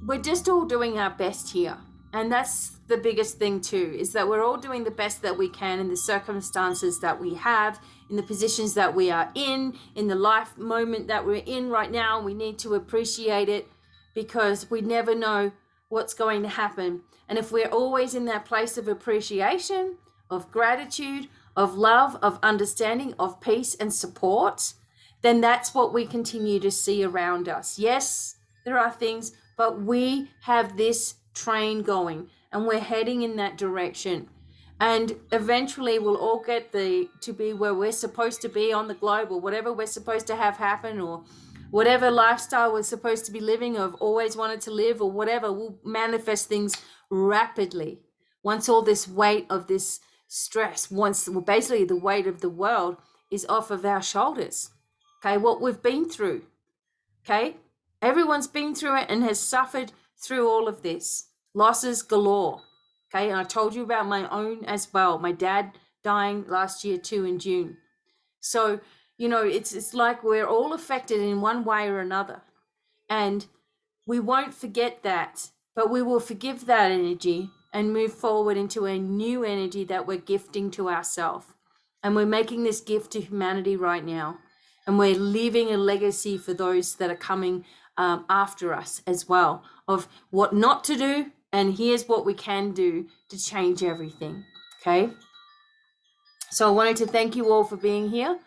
we're just all doing our best here. And that's the biggest thing too, is that we're all doing the best that we can in the circumstances that we have, in the positions that we are in the life moment that we're in right now. We need to appreciate it, because we never know what's going to happen. And if we're always in that place of appreciation, of gratitude, of love, of understanding, of peace and support, then that's what we continue to see around us. Yes, there are things, but we have this train going and we're heading in that direction. And eventually we'll all get to be where we're supposed to be on the globe, or whatever we're supposed to have happen, or whatever lifestyle we're supposed to be living, or have always wanted to live, or whatever. We'll manifest things rapidly once all this weight of this stress, basically the weight of the world is off of our shoulders. Okay, what we've been through. Okay, everyone's been through it and has suffered through all of this. Losses galore. Okay, and I told you about my own as well. My dad dying last year too in June. So, it's like we're all affected in one way or another. And we won't forget that, but we will forgive that energy and move forward into a new energy that we're gifting to ourselves. And we're making this gift to humanity right now. And we're leaving a legacy for those that are coming after us as well, of what not to do, and here's what we can do to change everything. Okay, so I wanted to thank you all for being here.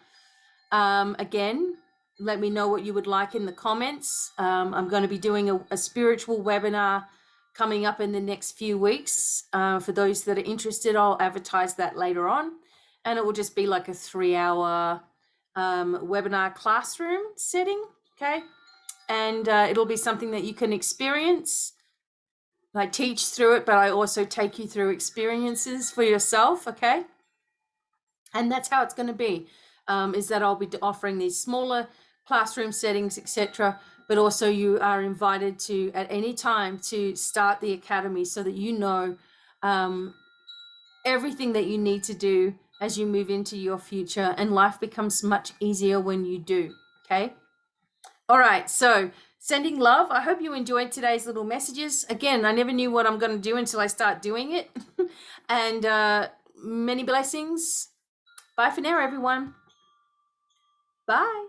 Again, let me know what you would like in the comments. I'm going to be doing a spiritual webinar coming up in the next few weeks. For those that are interested, I'll advertise that later on, and it will just be like a 3-hour webinar classroom setting. Okay, and it'll be something that you can experience. I teach through it, but I also take you through experiences for yourself. Okay, and that's how it's going to be. Is that I'll be offering these smaller classroom settings, etc. But also you are invited to, at any time, to start the academy, so that you know everything that you need to do as you move into your future, and life becomes much easier when you do. Okay. All right. So sending love. I hope you enjoyed today's little messages. Again, I never knew what I'm going to do until I start doing it. And many blessings. Bye for now, everyone. Bye.